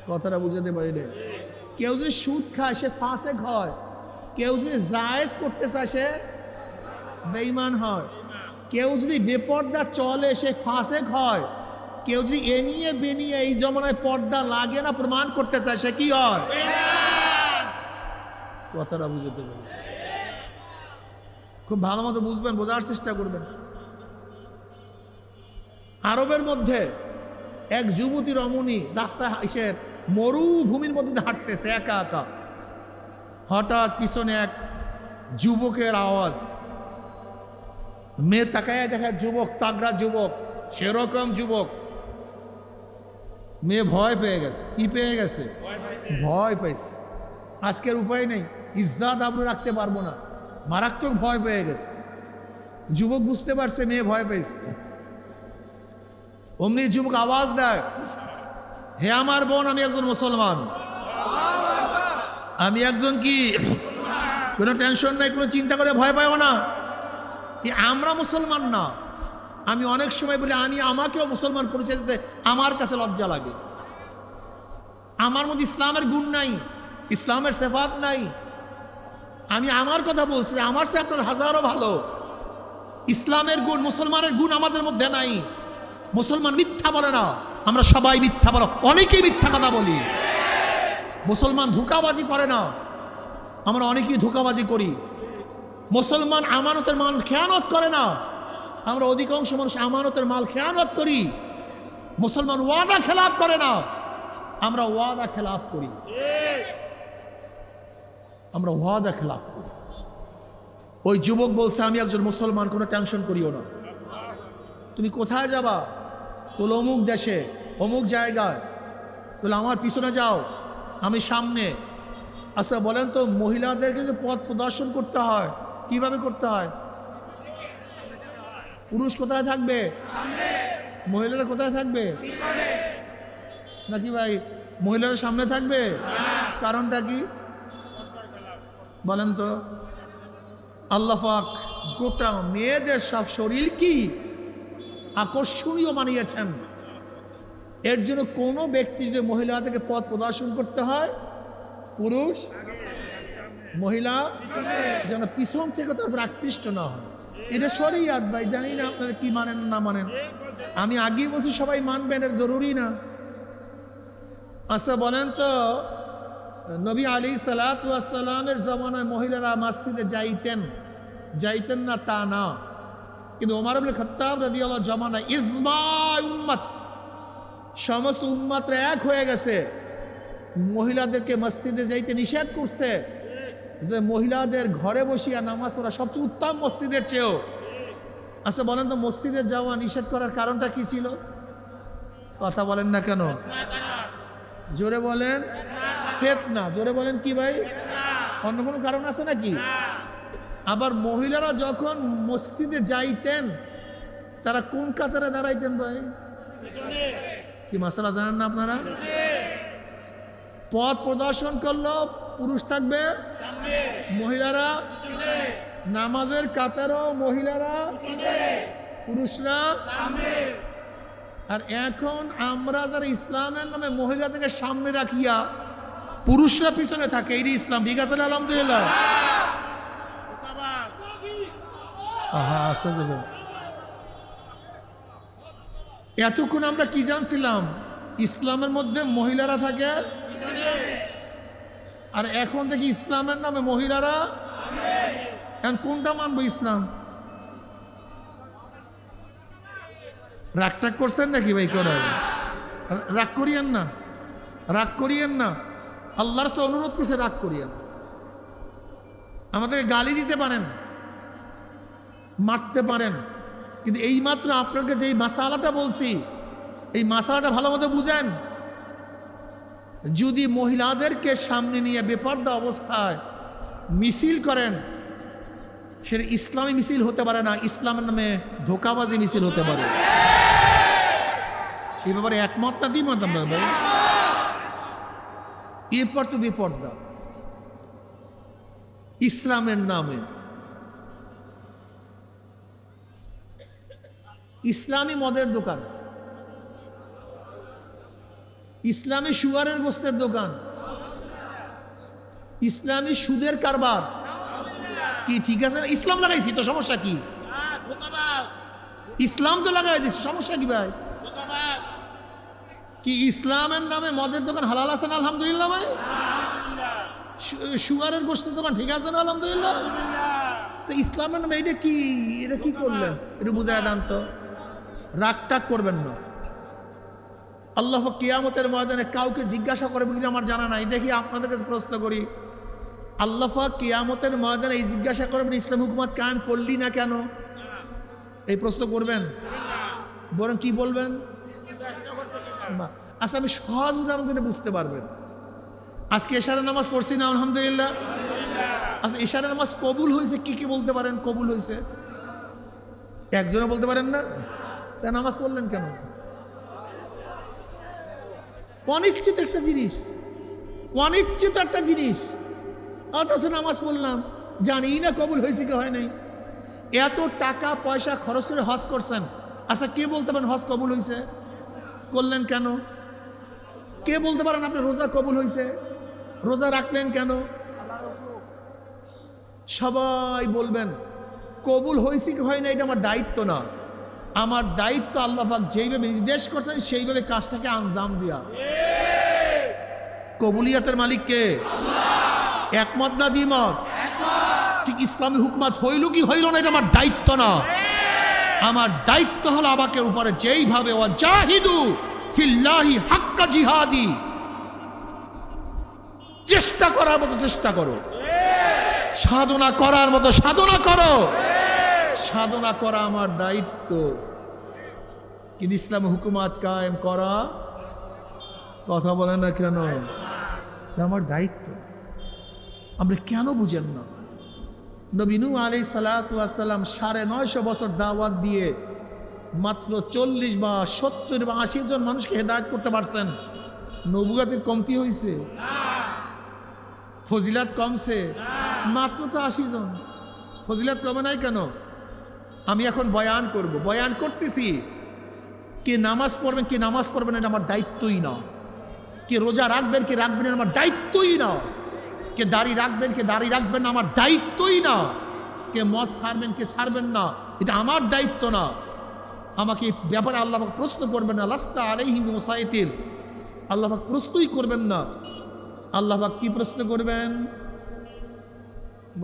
কথাটা বুঝাতে পারি না। কেউ যদি সুদ খায়, সে ফাঁসেক হয়। কেউ যদি জায়েজ করতে চায়, সে বেঈমান হয়। কেউ যদি বেপর্দা চলে, সে ফাঁসেক হয়। কেউ যদি এ নিয়ে বেনিয়ে এই জমানায় পর্দা লাগে না প্রমাণ করতে চায়, সে কি হয়? কথাটা বুঝতে পারি। খুব ভালো মতো বুঝবেন, বোঝার চেষ্টা করবেন। আরবের মধ্যে এক যুবতী রমণী রাস্তায় এসে মরুভূমির মধ্যে হাঁটতেছে একা একা। হঠাৎ পিছনে এক যুবকের আওয়াজ। মেয়ে তাকায় দেখা যুবক, তাগড়া যুবক, সেরকম যুবক। মেয়ে ভয় পেয়ে গেছে। কি পেয়ে গেছে? ভয় পেয়েছে। আজকের উপায় নেই, ইজ্জত আবরু রাখতে পারবো না, মারাত্মক ভয় পেয়ে গেছে। যুবক বুঝতে পারছে মেয়ে ভয় পেয়েছে। অমনি যুবক আওয়াজ দেয়, হে আমার বোন, আমি একজন মুসলমান। আমি একজন কি, কোনো টেনশন নাই, কোনো চিন্তা করে ভয় পাইও না। আমরা মুসলমান না। আমি অনেক সময় বলি, আমি আমাকেও মুসলমান পরিচয় দিতে আমার কাছে লজ্জা লাগে। আমার মধ্যে ইসলামের গুণ নাই, ইসলামের সেফাত নাই। আমি আমার কথা বলছি, আমার চেয়ে আপনার হাজারো ভালো। ইসলামের গুণ, মুসলমানের গুণ আমাদের মধ্যে নাই। মুসলমান মিথ্যা বলে না, আমরা সবাই মিথ্যা বলো, অনেকেই মিথ্যা কথা বলি। মুসলমান ধোঁকাবাজি করে না, আমরা অনেকেই ধোঁকাবাজি করি। মুসলমান আমানতের মাল খেয়ানত করে না, আমরা অধিকাংশ মানুষ আমানতের মাল খেয়ানত করি। মুসলমান ওয়াদা খেলাফ করে না, আমরা ওয়াদা খেলাফ করি। আমরা ওয়াদা খেলাফ করি। ওই যুবক বলছে, আমি একজন মুসলমান, কোনো টেনশন করিও না। তুমি কোথায় যাবা? বলে অমুক দেশে, অমুক জায়গায়। বলে আমার পিছনে যাও, আমি সামনে। আচ্ছা বলেন তো, মহিলাদেরকে যে পথ প্রদর্শন করতে হয়, কিভাবে করতে হয়? পুরুষ কোথায় থাকবে? মহিলারা কোথায় থাকবে? নাকি ভাই মহিলারা সামনে থাকবে? কারণটা কি বলেন তো? আল্লাহ পাক গোটা মেয়েদের সব শরীর কি আকর্ষণীয় বানিয়েছেন। এর জন্য কোনো ব্যক্তি যদি মহিলা থেকে পথ প্রদর্শন করতে হয়, পুরুষ মহিলা যেন পিছন থেকে তারপর আকৃষ্ট না হয়। এটা শরীয়ত ভাই, জানি না আপনারা কি মানেন না মানেন। আমি আগেই বলছি সবাই মানবেন, এর জরুরি না। আচ্ছা বলেন তো, নবী আলাইহিস সালামের জমানায় মহিলারা মসজিদে যাইতেন না তা না, কিন্তু ওমর ইবনে খাত্তাব রাদিয়াল্লাহু জমানায় ইজমা উম্মত, সমস্ত উম্মতরা এক হয়ে গেছে, মহিলাদেরকে মসজিদে যাইতে নিষেধ করছে। যে মহিলাদের ঘরে বসিয়া নামাজ পড়া সবচেয়ে উত্তম মসজিদের চেয়েও। আচ্ছা বলেন তো, মসজিদে যাওয়া নিষেধ করার কারণটা কি ছিল? কথা বলেন না কেন? জোরে বলেন। ফিতনা। জোরে বলেন কি ভাই? অন্য কোনো কারণ আছে নাকি? আবার মহিলারা যখন মসজিদে যাইতেন, তারা কোন কাতারে দাঁড়াইতেন ভাই? কি মাসালা জানেন না আপনারা? পথ প্রদর্শন করলো পুরুষ থাকবে, মহিলারা নামাজের কাতারও মহিলারা, পুরুষরা। আর এখন আমরা যারা ইসলামের নামে মহিলাদেরকে সামনে রাখিয়া পুরুষরা পিছনে থাকে, এই ইসলাম ঠিক আছে? আলহামদুলিল্লাহ। এতক্ষণ আমরা কি জানছিলাম? ইসলামের মধ্যে মহিলারা থাকে, আর এখন দেখি ইসলামের নামে মহিলারা। এখন কোনটা মানবো? ইসলাম। রাগ করছেন নাকি ভাই? করেন, রাগ করিয়েন না, রাগ করিয়েন না। আল্লাহর কাছে অনুরোধ করছে, রাগ করিয়েন। আমাদেরকে গালি দিতে পারেন, মারতে পারেন, কিন্তু এইমাত্র আপনাকে যে মাসালাটা বলছি, এই মাসালাটা ভালো মতো বুঝেন। যদি মহিলাদেরকে সামনে নিয়ে বেপর্দা অবস্থায় মিছিল করেন, সেটা ইসলামী মিছিল হতে পারে না, ইসলামের নামে ধোঁকাবাজি মিছিল হতে পারে। এই ব্যাপারে একমত না দ্বিমত আমরা ভাই? এরপর তো বেপর্দা ইসলামের নামে, ইসলামী মদের দোকান, ইসলামী সুগারের গোস্তের দোকান, ইসলামী সুদের কারবার। কি ঠিক আছে? ইসলাম লাগাইছি তো, সমস্যা কি? ইসলাম তো লাগাই দিচ্ছি, সমস্যা কি ভাই? কি ইসলামের নামে মদের দোকান হালাল আছে না? আলহামদুলিল্লাহ ভাই। সুগারের গোস্তের দোকান ঠিক আছে না? আলহামদুলিল্লাহ। তো ইসলামের নামে এটা কি? এটা কি করলেন? এটা বুঝায় দেন তো। রাগ টাগ করবেন না। আল্লাহ কিয়ামতের ময়দানে কাউকে জিজ্ঞাসা করবেন কিনা আমার জানা নাই। দেখি আপনাদের কাছে প্রশ্ন করি, আল্লাহ কিয়ামতের ময়দানে এই জিজ্ঞাসা করবেন ইসলাম হুকুমত কায়েম করলি না কেন? এই প্রশ্ন করবেন? বরং কি বলবেন? আচ্ছা, আমি সহজ উদাহরণ দিলে বুঝতে পারবেন। আজকে এশারের নামাজ পড়ছি না? আলহামদুলিল্লাহ। আচ্ছা, এশারের নামাজ কবুল হয়েছে কি কি বলতে পারেন? কবুল হয়েছে একজনও বলতে পারেন না? তা নামাজ পড়লেন কেন? অনিশ্চিত একটা জিনিস, অনিশ্চিত একটা জিনিস, অথচ নামাজ পড়লাম, জানি না কবুল হয়েছে কি হয় নাই। এত টাকা পয়সা খরচ করে হজ করছেন, আচ্ছা কে বলতে পারেন হজ কবুল হয়েছে? করলেন কেন? কে বলতে পারেন আপনার রোজা কবুল হয়েছে? রোজা রাখলেন কেন? সবাই বলবেন কবুল হয়েছে কি হয় না এটা আমার দায়িত্ব না। আমার দায়িত্ব আল্লাহ পাক যেইভাবে নির্দেশ করছেন সেইভাবে কাজটাকে আঞ্জাম দেয়া। কবুলিয়াতের মালিক কে? একমত না দ্বিমত? ঠিক ইসলামী হুকুমত হইল কি হইল না এটা আমার দায়িত্ব না। আমার দায়িত্ব হলো আমাকে উপরে যেইভাবে ওয়াজাহিদু ফিল্লাহি হাক্কা জিহাদি, চেষ্টা করার মতো চেষ্টা করো, সাধনা করার মতো সাধনা করো। সাধনা করা আমার দায়িত্ব, কিন্তু ইসলামী হুকুমত কায়েম করা, কথা বলে না কেন? আমার দায়িত্ব। আমরা কেন বুঝেন না? নবী নূহ আলাইহিস সালাতু ওয়াস সালাম ৯৫০ বছর দাওয়াত দিয়ে মাত্র ৪০ বা ৭০ বা ৮০ জন মানুষকে হেদায়েত করতে পারছেন। নবুয়তের কমতি হয়েছে? ফজিলাত কমছে? মাত্র তো ৮০ জন। ফজিলাত কমে নাই কেন? আমি এখন বয়ান করব, বয়ান করতেছি। কে নামাজ পড়বেন কে নামাজ পড়বেন এটা আমার দায়িত্বই না। কে রোজা রাখবেন কে রাখবেন আমার দায়িত্বই না। কে দাড়ি রাখবেন কে দাড়ি রাখবেন আমার দায়িত্বই না। কে মদ ছাড়বেন কে ছাড়বেন না এটা আমার দায়িত্ব না। আমাকে ব্যাপারে আল্লাহ পাক প্রশ্ন করবেন না। লাস্তা আলাইহিম বিমুসাইতির, আল্লাহ পাক প্রশ্নই করবেন না। আল্লাহ পাক কি প্রশ্ন করবেন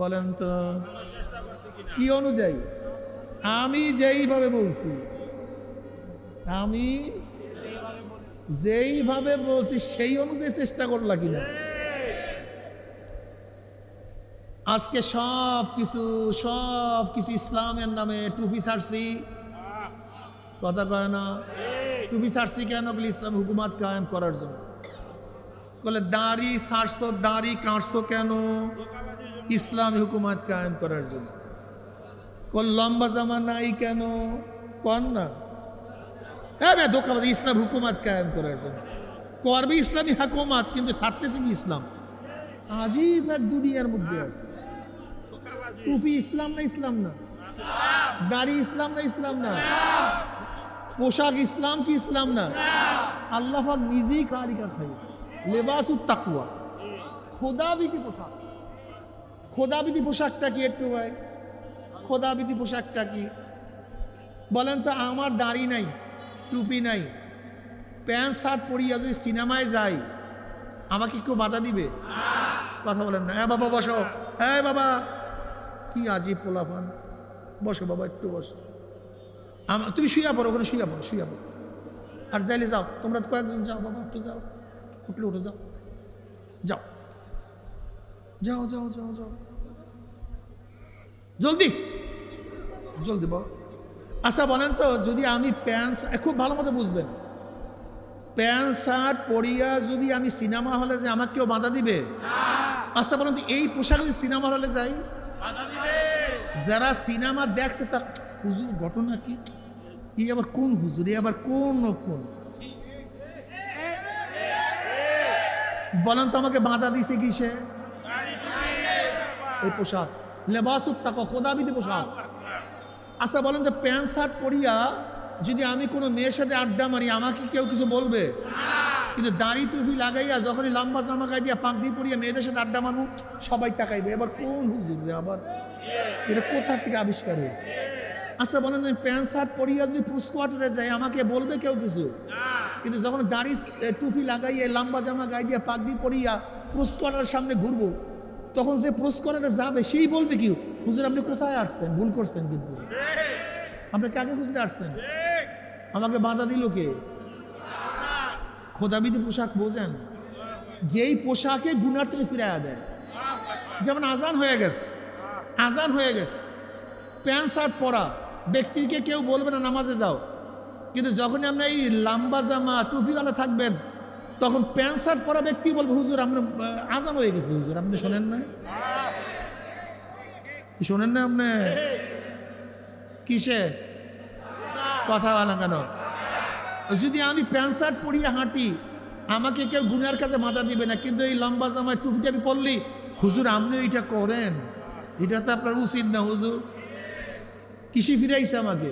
বলেন তো? কি অনুযায়ী? আমি যেইভাবে বলছি, আমি যেইভাবে বলছি সেই অনুযায়ী চেষ্টা করলা কিনা। আজকে সব কিছু ইসলামের নামে টুপি ছাড়ছি, কথা কয় না? টুপি ছাড়ছি কেন? বলে ইসলাম হুকুমত কায়েম করার জন্য। বলে দাড়ি ছাড়ছো, দাড়ি কাটছো কেন? ইসলাম হুকুমত কায়েম করার জন্য। লম্বা জামা নাই কেন? কন না হ্যাঁ ধোকা ইসলাম হুকুমাত কায়েম করার জন্য করবে ইসলামী হুকুমাত, কিন্তু ছাড়তেছে কি ইসলাম? আজীব এক দুনিয়ার মধ্যে আছে। টুপি ইসলাম না? ইসলাম না? দাড়ি ইসলাম না? ইসলাম না? পোশাক ইসলাম কি ইসলাম না? আল্লাহ পাক নিজেই কালিকা খাই লেবাসুত তাকওয়া, খোদাবিধি পোশাক। খোদাবিধি পোশাকটা কি একটু ভাই? খোদাবিধি পোশাকটা কি বলেন তো? আমার দাড়ি নাই, টুপি নাই, প্যান্ট শার্ট পরিয়া যদি সিনেমায় যাই, আমাকে কেউ বাধা দিবে? কথা বলেন না। হ্যাঁ বাবা বসো, হ্যাঁ বাবা, কি আজীব পোলাপান, বসো বাবা একটু বসো। তুমি শুয়ে পড়ো, ওখানে শুয়ে পড়ো, শুয়ে পড়ো। আর যাইলে যাও, তোমরা কয়েকজন যাও বাবা, একটু যাও, উঠলে উঠে যাও, যাও যাও যাও যাও যাও, জলদি জলদি বাবা। আচ্ছা বলেন তো, যদি আমি প্যান্ট, খুব ভালো মতো বুঝবেন, প্যান্ট শার্ট পরিয়া যদি আমি সিনেমা হলে যাই, আমাকে কেউ বাধা দিবে? আচ্ছা বলেন তো, এই পোশাক যদি সিনেমা হলে যাই, যারা সিনেমা দেখছে তার হুজুর ঘটনা কি, এই আবার কোন হুজুর, এই আবার কোন কোন, বলেন তো আমাকে বাধা দিছে কিসে? এই পোশাক, লেবাসুত তাকওয়া, খোদাবিধি পোশাক। আচ্ছা বলেন তো, প্যান্ট শার্ট পরিয়া যদি আমি কোনো মেয়ের সাথে আড্ডা মারি, আমাকে কেউ কিছু বলবে? কিন্তু দাড়ি টুপি লাগাইয়া যখনই লম্বা জামা গায়ে দিয়া পাগড়ি পরিয়া মেয়েদের সাথে আড্ডা মারবো, সবাই তাকাইবে, এবার কোন হুজুর রে, আবার এটা কোথার থেকে আবিষ্কার হয়েছে? আচ্ছা বলেন, প্যান্ট শার্ট পরিয়া যদি পুরস্কারে যায়, আমাকে বলবে কেউ কিছু? কিন্তু যখন দাড়ি টুপি লাগাইয়া লম্বা জামা গায়ে দিয়া পাগড়ি পরিয়া পুরস্কারের সামনে ঘুরবো, তখন যে পুরস্কারে যাবে সেই বলবে কি, হুজুর আপনি কোথায় আসছেন, ভুল করছেন, কিন্তু আপনি কাকে খুঁজতে আসছেন? আমাকে বাধা দিল কে? খোদাবিধি পোশাক বোঝেন, যেই পোশাকে গুনার থেকে ফিরাইয়া দেয়। যেমন আজান হয়ে গেছে, আজান হয়ে গেছে, প্যান্ট শার্ট পরা ব্যক্তিকে কেউ বলবে না নামাজে যাও, কিন্তু যখনই আপনি এই লম্বা জামা টুপিওয়ালা থাকবেন, তখন প্যান্ট শার্ট পরা ব্যক্তি বলবে হুজুর আপনার আজান হয়ে গেছে, হুজুর আপনি শোনেন না? শোনেন না আপনি? কিসে কথা বলা কেন? যদি আমি প্যান্ট শার্ট পরিয়ে হাঁটি, আমাকে কেউ গুনার কাছে বাধা দিবে না, কিন্তু এই লম্বা জামায় টুপিটা আমি পরলি, হুজুর আপনি এটা করেন, এটা তো আপনার উচিত না হুজুর। কিসে ফিরাইছে আমাকে?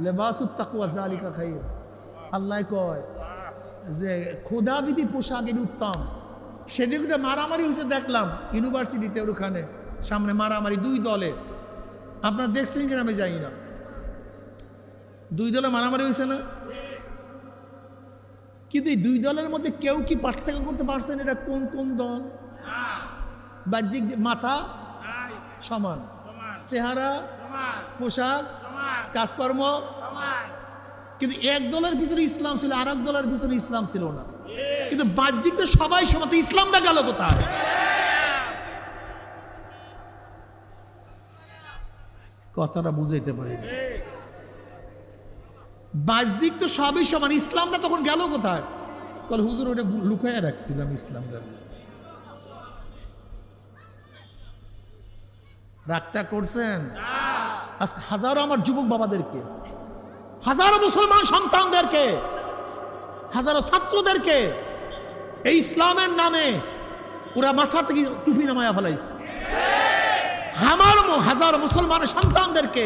লেবাসুত তাকওয়া যালিকা খায়র। আল্লাহ কয় যে খোদাবিধি পোশাক এর উত্তম। সেদিকে মারামারি হয়েছে দেখলাম ইউনিভার্সিটিতে, ওখানে সামনে মারামারি দুই দলে, আপনারা দেখছেন কিনা আমি জানি না, দুই দলে মারামারি হয়েছে না? কিন্তু এই দুই দলের মধ্যে কেউ কি পার্থক্য করতে পারছেন এটা কোন কোন দল? বাহ্যিক মাথা সমান, চেহারা, পোশাক, কাজকর্ম, কিন্তু এক দলের পিছনে ইসলাম ছিল, আর এক দলের পিছনে ইসলাম ছিল না, কিন্তু বাহ্যিক তো সবাই সমান। ইসলামটা গেল কোথায়? কথাটা বুঝাইতে পারি, বাহ্যিক তো সবই সমান, ইসলামটা তখন গেল কোথায়? বল হুজুর ওটা লুকাইয়া রাখছিলাম, ইসলাম গেল। রাগটা করছেন? আজকে হাজারো আমার যুবক বাবাদেরকে, হাজারো মুসলমান সন্তানদেরকে, হাজারো ছাত্রদেরকে এই ইসলামের নামে ওরা মাথার থেকে টুপি নামায়া ফেলাইছে। আমার হাজারো মুসলমানের সন্তানদেরকে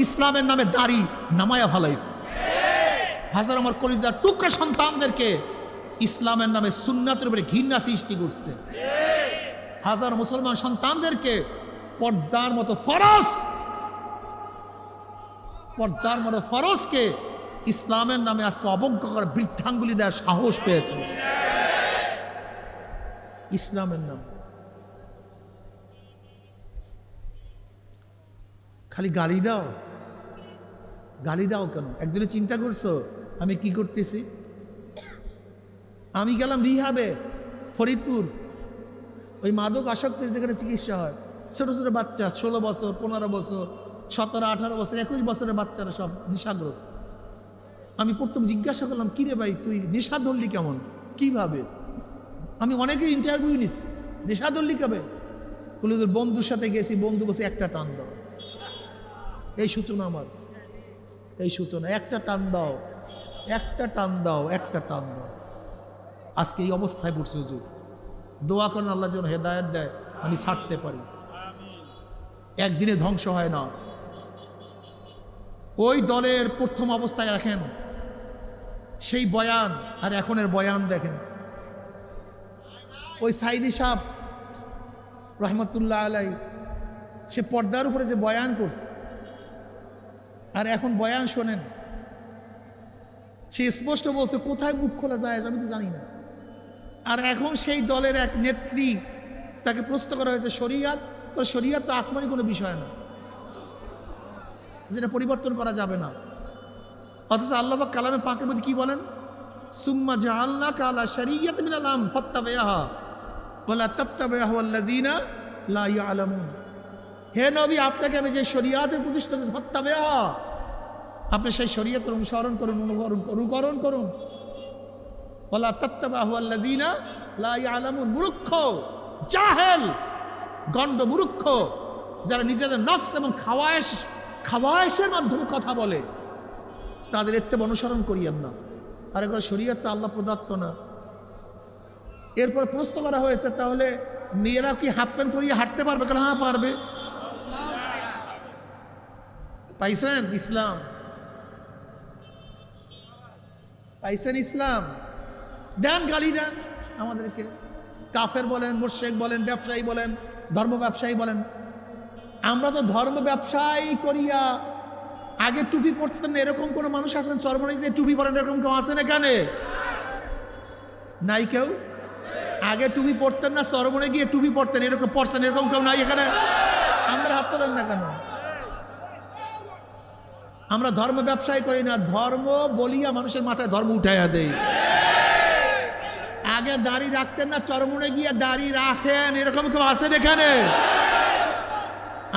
ইসলামের নামে দাড়ি নামায়া ফেলাইছে। হাজার আমার কলিজার টুকরা সন্তানদেরকে ইসলামের নামে সুন্নাতের উপরে ঘৃণা সৃষ্টি করছে। হাজার মুসলমান সন্তানদেরকে পর্দার মতো ফরজ, পর্দার মতো ফরজকে ইসলামের নামে আজকে অবজ্ঞা করে বৃদ্ধাঙ্গুলি দেওয়ার সাহস পেয়েছে ইসলামের নাম। খালি গালি দাও, গালি দাও কেন? একদিনে চিন্তা করছো আমি কি করতেছি? আমি গেলাম রিহাবে ফরিদপুর, ওই মাদক আসক্তির যেখানে চিকিৎসা হয়, ছোট ছোট বাচ্চা 16 বছর, 15 বছর, 17, 18 বছর, 21 বছরের বাচ্চারা সব নেশাগ্রস্ত। আমি প্রথম জিজ্ঞাসা করলাম, কিরে ভাই তুই নেশা ধরলি কেমন, কিভাবে? আমি অনেকে ইন্টারভিউ নিচ্ছি, নেশা ধরলি কবে? বন্ধুর সাথে গেছি, বন্ধু বসে একটা টান দাও, এই সূচনা আমার। এই সূচনা। একটা টান দাও, একটা টান দাও, একটা টান দাও। আজকে এই অবস্থায় পড়ছে হুজুর। দোয়া করেন আল্লাহ যেন হেদায়েত দেয়, আমি ছাড়তে পারি। একদিনে ধ্বংস হয় না। ওই দলের প্রথম অবস্থায় দেখেন সেই বয়ান, আর এখনের বয়ান দেখেন। ওই সাইদি সাহেব রহমতুল্লাহ আলাই, সে পর্দার উপরে যে বয়ান করছে, আর এখন বয়ান শোনেন, সে স্পষ্ট বলছে কোথায় মুখ খোলা যায় আমি তো জানি না। আর এখন সেই দলের এক নেত্রী, তাকে প্রশ্ন করা হয়েছে শরিয়াত, শরিয়াত তো আসমানি কোনো বিষয় না, যেটা পরিবর্তন করা যাবে না। অথচ আল্লাহ পাক কালামে পাকের মধ্যে কি বলেন? সুম্মা জাআলনাকা আলা শারিয়াতিন মিনাল আমর ফাত্তাবি'হা ওয়ালা তাত্তাবি'হা ওয়াল্লাযিনা লা ইয়ালামুন। হে নবী, আপনাকে আমি যে শরিয়াতের প্রতিষ্ঠা করেছি, ফাত্তাবি'হা, আপনি সেই শরিয়াতের অনুসরণ করুন, অনুকরণ করুন। ওয়ালা তাত্তাবি'হা ওয়াল্লাযিনা লা ইয়ালামুন। মূর্খ, জাহেল, গণ্ড মূর্খ, যারা নিজেদের নফস এবং খাওয়ায়েশের মাধ্যমে কথা বলে, তাদের ইত্তেবা অনুসরণ করিয়েন না। আর একবার শরীয়ত তো আল্লাহ প্রদত্ত না। এরপর প্রশ্ন করা হয়েছে, তাহলে মেয়েরা কি হাফ প্যান্ট পরিয়ে হাঁটতে পারবে? কেন হ্যাঁ পারবে। পাইছেন ইসলাম, পাইছেন ইসলাম। দেন, গালি দেন আমাদেরকে, কাফের বলেন, মুশরিক বলেন, ব্যবসায়ী বলেন, ধর্ম ব্যবসায়ী বলেন। আমরা তো ধর্ম ব্যবসায়ী করিয়া আগে টুপি পরতেন না, এরকম কোনো মানুষ আছেন চরমনাই যে টুপি পরেন, এরকম কেউ আছেন এখানে? নাই কেউ? আগে টুপি পরতেন না, চরমনে গিয়ে টুপি পরতেন, এরকম পরছেন, এরকম কেউ নাই এখানে? আমরা হাত তোলেন না কেন? আমরা ধর্ম ব্যবসায়ী করি না, ধর্ম বলিয়া মানুষের মাথায় ধর্ম উঠাইয়া দেই। আগে দাড়ি রাখতেন না, চরমনে গিয়ে দাড়ি রাখেন, এরকম কেউ আছেন এখানে?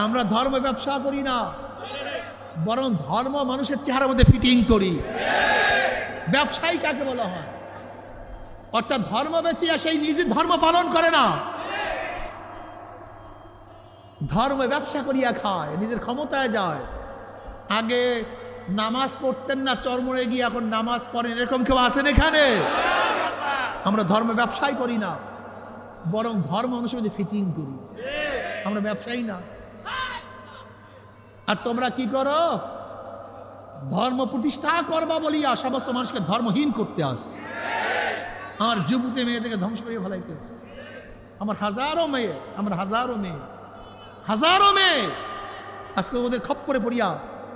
আমরা ধর্ম ব্যবসা করি না, বরং ধর্ম মানুষের চেহারার মধ্যে ফিটিং করি। ব্যবসায়ী কাকে বলা হয়? অর্থাৎ ধর্ম বেচিয়া সেই নিজে ধর্ম পালন করে না, ধর্ম ব্যবসা করিয়া খায়, নিজের ক্ষমতায় যায়। আগে নামাজ পড়তেন না, চরমনে গিয়ে এখন নামাজ পড়েন, এরকম কেউ আছেন এখানে? আমরা ধর্ম ব্যবসায় করি না, বরং ধর্ম মানুষের মধ্যে ফিটিং করি। আমরা ব্যবসায়ী না। আর তোমরা কি করো? ধর্ম প্রতিষ্ঠা করবা বলিয়া সমস্ত মানুষকে ধর্মহীন করতে আস। আমার যুবতী মেয়েদেরকে ধ্বংস করিয়ে ফেলাইতে আস। আমার হাজারো মেয়ে, আমার হাজারো মেয়ে আজকে ওদের খপ্পরে পড়িয়া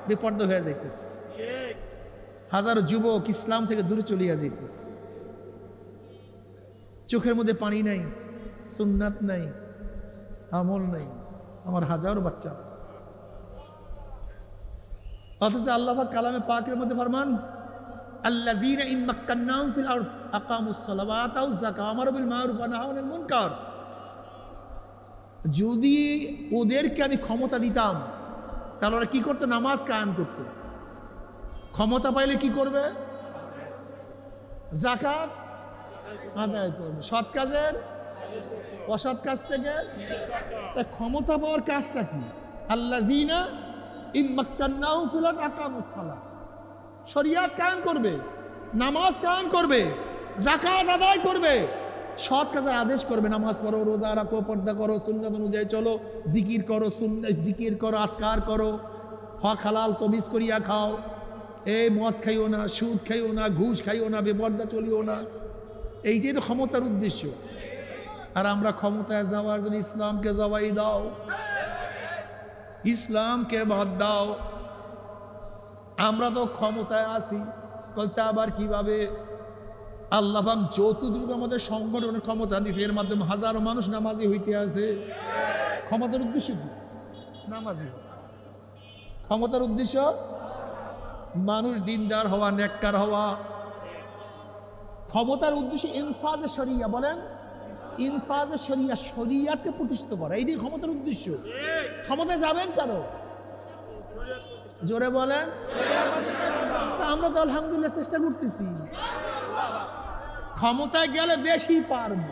বেপর্দা হয়ে যাইতেস। হাজারো যুবক ইসলাম থেকে দূরে চলিয়া যাইতেস। চোখের মধ্যে পানি নাই, সুন্নাত নাই, আমল নাই। আমার হাজারো বাচ্চা। অথচ আল্লাহ পাক কালামে পাকের মধ্যে ফরমান, আল্লাযীনা ইন মাক্কান্নাহুম ফিল আরদ আকামুস সালাত ওয়া আতাউয যাকাত ওয়া আমারু বিল মারুফ ওয়া নাহাউ আনিল মুনকার। যদি ওদেরকে আমি ক্ষমতা দিতাম, তাহলে ওরা কি করতো? নামাজ কায়েম করতো। ক্ষমতা পাইলে কি করবে? যাকাত আদায় করবে, সৎ কাজের অসৎ কাজ থেকে। তা ক্ষমতা পাওয়ার কাজটা কি? আল্লাযীনা ইম্মাক্কান্নাহুম ফিল আরদ আকামুস সালাত, শরিয়াত কায়েম করবে, নামাজ কায়েম করবে, যাকাত আদায় করবে, সৎ কাজের আদেশ করবে। নামাজ পড়ো, রোজা রাখো, পর্দা করো, সুন্নাত অনুযায়ী চলো, জিকির করো, জিকির করো, আজকার করো, হক হালাল তমিজ করিয়া খাও। এই মদ খাইও না, সুদ খাইও না, ঘুষ খাইও না, বেপর্দা চলিও না। এইটাই তো ক্ষমতার উদ্দেশ্য। আর আমরা ক্ষমতায় যাওয়ার জন্য ইসলামকে জবাই দাও, ইসলামকে বাদ দাও। আমরা তো ক্ষমতায় আছি, বলতে আবার কিভাবে? আল্লাহ পাক যতটুকু আমাদের সংগঠনের ক্ষমতা দিছে, এর মাধ্যমে হাজারো মানুষ নামাজি হইতে আছে। ক্ষমতার উদ্দেশ্য কি? নামাজি। ক্ষমতার উদ্দেশ্য মানুষ দিনদার হওয়া, নেককার হওয়া। ক্ষমতার উদ্দেশ্য ইনফাজে শরিয়া, বলেন ইনফাজে শরিয়া, শরিয়াতকে প্রতিষ্ঠিত করা, এইটাই ক্ষমতার উদ্দেশ্য। ক্ষমতায় যাবেন কেন? জোরে বলেন। আমরা তো আলহামদুলিল্লাহ চেষ্টা করতেছি, ক্ষমতায় গেলে বেশি পারব,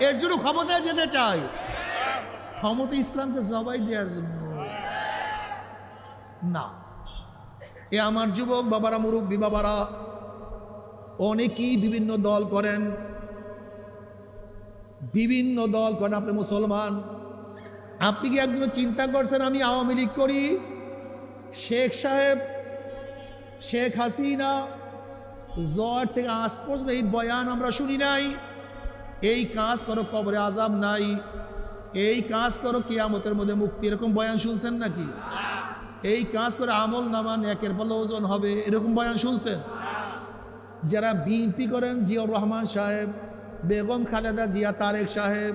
এর জন্য ক্ষমতায় যেতে চাই। ক্ষমতা ইসলামকে জবাই দেওয়ার জন্য না। এ আমার যুবক বাবারা, মুরব্বী বাবারা, অনেকেই বিভিন্ন দল করেন, বিভিন্ন দল করেন। আপনি মুসলমান, আপনি কি একদম চিন্তা করছেন আমি আওয়ামী লীগ করি? শেখ সাহেব, শেখ হাসিনা জ্বর থেকে আজ পর্যন্ত এই বয়ান আমরা শুনি নাই। এই কাজ করো কবরে আযাব নাই, এই কাজ করো কিয়ামতের মধ্যে মুক্তি, এরকম বয়ান শুনছেন নাকি? এই কাজ করে আমল নামা নেকের পাল্লা ওজন হবে, এরকম বয়ান শুনছেন? যারা বিএনপি করেন, জিয়াউর রহমান সাহেব, বেগম খালেদা জিয়া, তারেক সাহেব,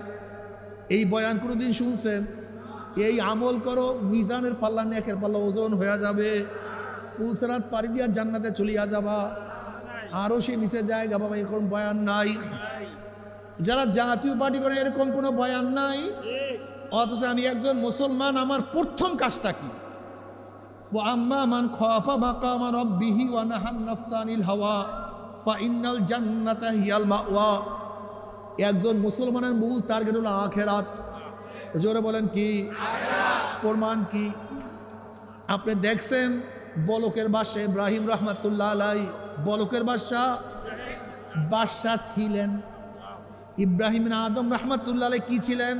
এই বয়ান কোনোদিন শুনছেন? এই আমল করো, মিজানের পাল্লা নেকের পাল্লা ওজন হয়ে যাবে, পুলসরাত পাড়ি দিয়া জান্নাতে চলিয়া যাবা, আরও সে নিচে জায়গা বাবা, এরকম বয়ান নাই। যারা জাতীয় পার্টি করে এরকম কোনো বয়ান নাই। অথচ আমি একজন মুসলমান, আমার প্রথম কাজটা কি? ও আম্মা মান খাফা মাকামা রাব্বিহি ওয়া নাহান নাফসা আনিল হাওয়া ফাইন্নাল জান্নাতা হিয়াল মাওয়া। একজন মুসলমানের মূল টার্গেট হলো আখিরাত। জোরে বলেন কি? প্রমাণ কি? আপনি দেখছেন বলকের বাদশা ইব্রাহিম রহমাতুল্লাহ আলাইহি, বলকের বাদশা ছিলেন। ইব্রাহিম আদম রহমাতুল্লাহ আলাইহি কি ছিলেন?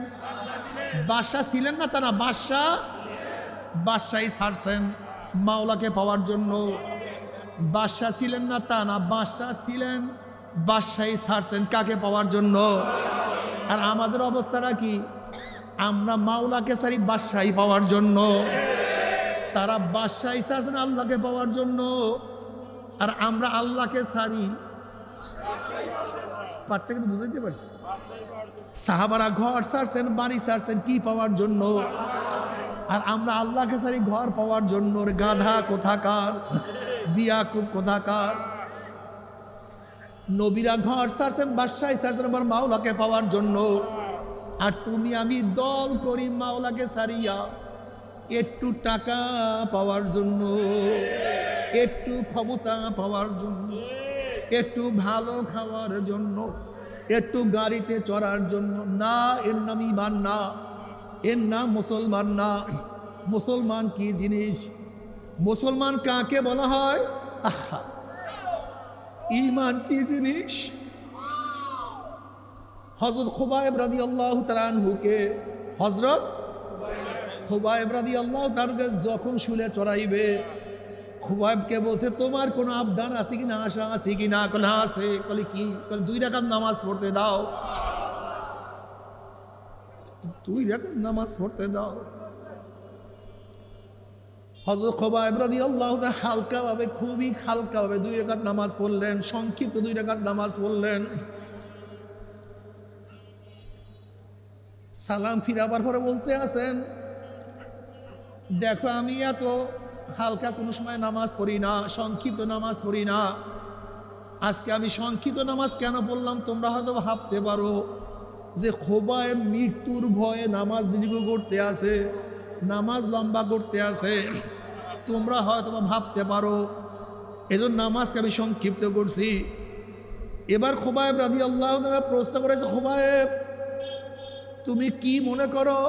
বাদশা ছিলেন না, তা না, বাদশাই ছাড়ছেন মাওলাকে পাওয়ার জন্য। বাদশা ছিলেন না তা না, বাদশা ছিলেন, বাদশাই ছাড়ছেন কাকে পাওয়ার জন্য? আর আমাদের অবস্থাটা কি? আমরা মাওলাকে ছাড়ি বাদশাই পাওয়ার জন্য, তারা বাদশাই ছাড়ছেন আল্লাহকে পাওয়ার জন্য, আর আমরা আল্লাহকে ছাড়ি। পার্থক্য তো বুঝাইতে পারছি? সাহাবারা ঘর ছাড়ছেন, বাড়ি ছাড়ছেন কি পাওয়ার জন্য? আর আমরা আল্লাহকে ছাড়ি ঘর পাওয়ার জন্য। গাধা কোথাকার, বিয়াকুব কোথাকার। নবীরা ঘর ছাড়ছেন, বাদশাই ছাড়ছেন আমার মাওলাকে পাওয়ার জন্য। আর তুমি আমি দল করি মাওলাকে ছাড়িয়া একটু টাকা পাওয়ার জন্য, একটু ক্ষমতা পাওয়ার জন্য, একটু ভালো খাওয়ার জন্য, একটু গাড়িতে চড়ার জন্য। না, এর নাম ঈমান না, এর নাম মুসলমান না। মুসলমান কি জিনিস? মুসলমান কাকে বলা হয়? আহা, ঈমান কি জিনিস? হযরত খুবাইব রাদিয়াল্লাহু তাআলা আনহুকে, হযরত খুবাইব রাদিয়াল্লাহু তাআলা যখন শুলে চড়াইবে, খুবাইবকে বলছে তোমার কোনো আবদান আছে কিনা, আশা আছে কিনা? কল আছে। কলে কি? কলে 2 রাকাত নামাজ পড়তে দাও। 2 রাকাত নামাজ পড়তে দাও। হযরত খুবাইব রাদিয়াল্লাহু তাআলা হালকাভাবে, খুবই হালকাভাবে 2 রাকাত নামাজ পড়লেন, সংক্ষিপ্ত 2 রাকাত নামাজ পড়লেন। সালাম ফিরাবার পরে বলতে আছেন, দেখো আমি এত হালকা কোনো সময় নামাজ পড়ি না, সংক্ষিপ্ত নামাজ পড়ি না। আজকে আমি সংক্ষিপ্ত নামাজ কেন পড়লাম তোমরা হয়তো ভাবতে পারো যে খুবাইব মৃত্যুর ভয়ে নামাজ দীর্ঘ করতে আছে, নামাজ লম্বা করতে আছে। তোমরা হয়তো ভাবতে পারো এজন্য নামাজকে আমি সংক্ষিপ্ত করছি। এবার খুবাইব রাদিয়াল্লাহু তাআলা প্রশ্ন করেছে, খুবাইব তুমি কি মনে করো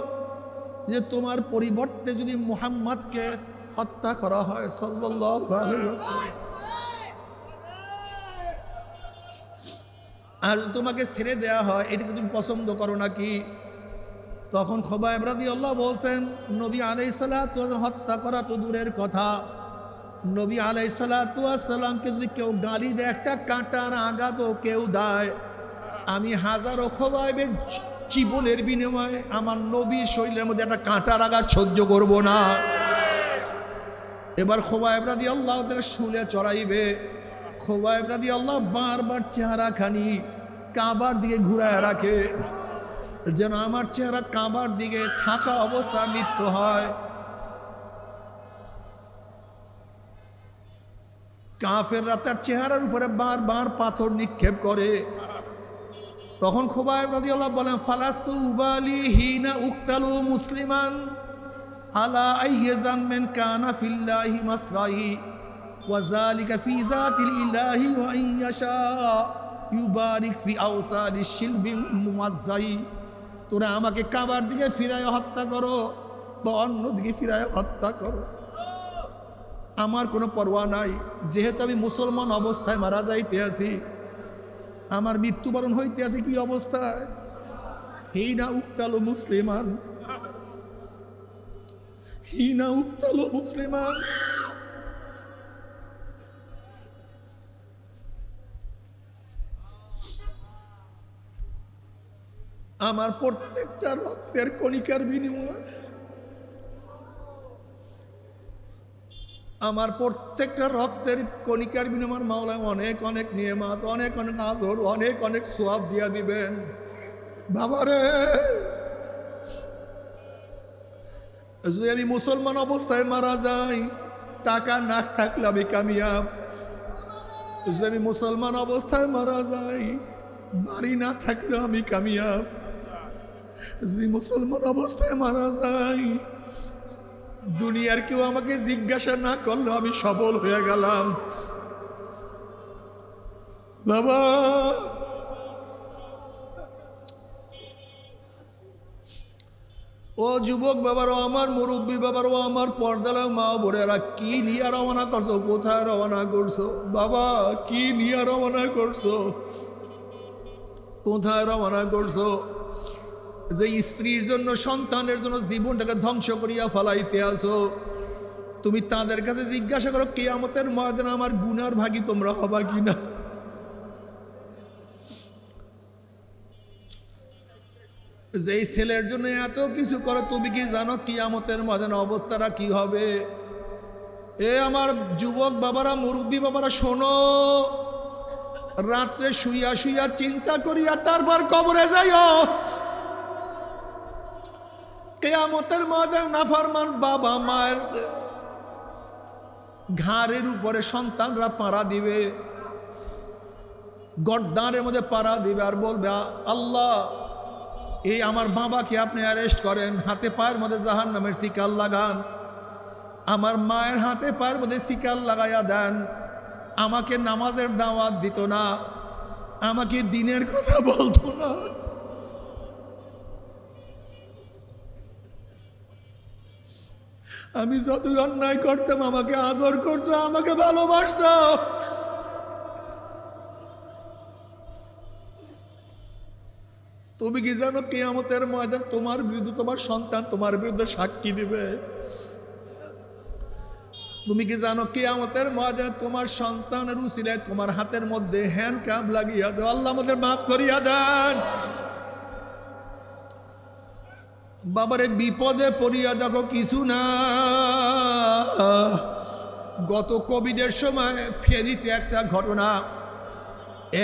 যে তোমার পরিবর্তে যদি মুহাম্মদকে হত্যা করা হয় সাল্লাল্লাহু আলাইহি ওয়াসাল্লাম, আর তোমাকে ছেড়ে দেয়া হয়, এটাকে তুমি পছন্দ করো নাকি? তখন খুবাইব রাদিয়াল্লাহু বলছেন, নবী আলাইহিস সালাতু ওয়াস সালাম হত্যা করা তো দূরের কথা, নবী আলাইহিস সালাতু ওয়াস সালামকে যদি কেউ গালি দেয়, একটা কাঁটার আঘাতও কেউ দেয়, আমি হাজারো খুবাইবের জীবনের বিনিময়ে আমার নবীর শরীরের মধ্যে একটা কাঁটার আঘাত সহ্য করব না। এবার খুবাইব রাদিয়াল্লাহু তাআলা শুলে চড়াইবে। খুবাইব রাদিয়াল্লাহু বারবার চেহারা খানি কাবার দিকে ঘুরায় রাখে, যেন আমার চেহারা কাবার দিকে থাকা অবস্থা মৃত্যু হয়। কাফেররা তার চেহারার উপরে বারবার পাথর নিক্ষেপ করে। তখন খুবাইব রাদিয়াল্লাহু বলেন, ফালাস্তু উবালি হিনা উক্তালু মুসলিমান আলা আইয়াজান মিন কানা ফিল্লাহি মাসরাই ওয়া যালিকা ফি যাতিল ইলাহি ওয়া ইয়াশা ইউবারিক ফি আওসালিশ শিলবিল মুমাজ্জাই। তোরা আমাকে কাবার দিকে ফিরায় হত্যা করো বা অন্য দিকে ফিরায় হত্যা করো, আমার কোনো পরোয়া নাই, যেহেতু আমি মুসলমান অবস্থায় মারা যাইতে আছি, আমার মৃত্যুবরণ হইতে আছে কি অবস্থায়? হিনা উক্তালো মুসলিমান, হিনা উক্তালো মুসলিমান। আমার প্রত্যেকটা রক্তের কণিকার বিনিময়ে, আমার প্রত্যেকটা রক্তের কণিকার বিনিময়ে মাওলা অনেক অনেক নিয়ামত, অনেক অনেক আজর, অনেক অনেক সওয়াব দিয়া দিবেন। বাবারে, যদি আমি মুসলমান অবস্থায় মারা যাই, টাকা না থাকলে আমি কামিয়াব। যদি আমি মুসলমান অবস্থায় মারা যাই, বাড়ি না থাকলে আমি কামিয়াব। যদি মুসলমান অবস্থায় মারা যাই, দুনিয়ার কেউ আমাকে জিজ্ঞাসা না করলে আমি সফল হয়ে গেলাম। বাবা, ও যুবক বাবারও, আমার মুরব্বী বাবারও, আমার পর্দালা মা বোনেরা, কি নিয়ে রওনা করছো? কোথায় রওনা করছো? বাবা, কি নিয়ে রওনা করছো? কোথায় রওনা করছো? যে স্ত্রীর জন্য, সন্তানের জন্য জীবনটাকে ধ্বংস করিয়া ফেলাইতে আসো, তুমি তাদের কাছে জিজ্ঞাসা করো কিয়ামতের ময়দানে আমার গুনার ভাগী তোমরা হবা কিনা। যেই ছেলের জন্য এত কিছু করো, তুমি কি জানো কিয়ামতের ময়দানে অবস্থাটা কি হবে? এ আমার যুবক বাবারা, মুরব্বী বাবারা, শোনো, রাত্রে শুইয়া শুইয়া চিন্তা করিয়া তারপর কবরে যাইও। কিয়ামতের ময়দানে নাফরমান বাবা মায়ের ঘাড়ের উপরে সন্তানরা পাড়া দিবে, গর্দানের মধ্যে পাড়া দিবে, আর বলবে, আল্লাহ, এই আমার বাবাকে আপনি অ্যারেস্ট করেন, হাতে পায়ের মধ্যে জাহান্নামের শিকাল লাগান, আমার মায়ের হাতে পায়ের মধ্যে শিকাল লাগাইয়া দেন। আমাকে নামাজের দাওয়াত দিত না, আমাকে দিনের কথা বলতো না, আমি যত অন্যায় করতাম আমাকে আদর করতো, আমাকে ভালোবাসতো। তুমি কি জানো কিয়ামতের ময়দান তোমার বিরুদ্ধে তোমার সন্তান তোমার বিরুদ্ধে সাক্ষী দিবে? তুমি কি জানো কিয়ামতের ময়দানে তোমার সন্তানের উসিলায় তোমার হাতের মধ্যে হ্যান্ডকাপ লাগিয়ে আছে, আল্লাহ আমাদের মাফ করিয়া দেন। বাবারে, বিপদে পড়িয়া দেখো কিছু না। গত কোভিডের সময় ফেরিতে একটা ঘটনা,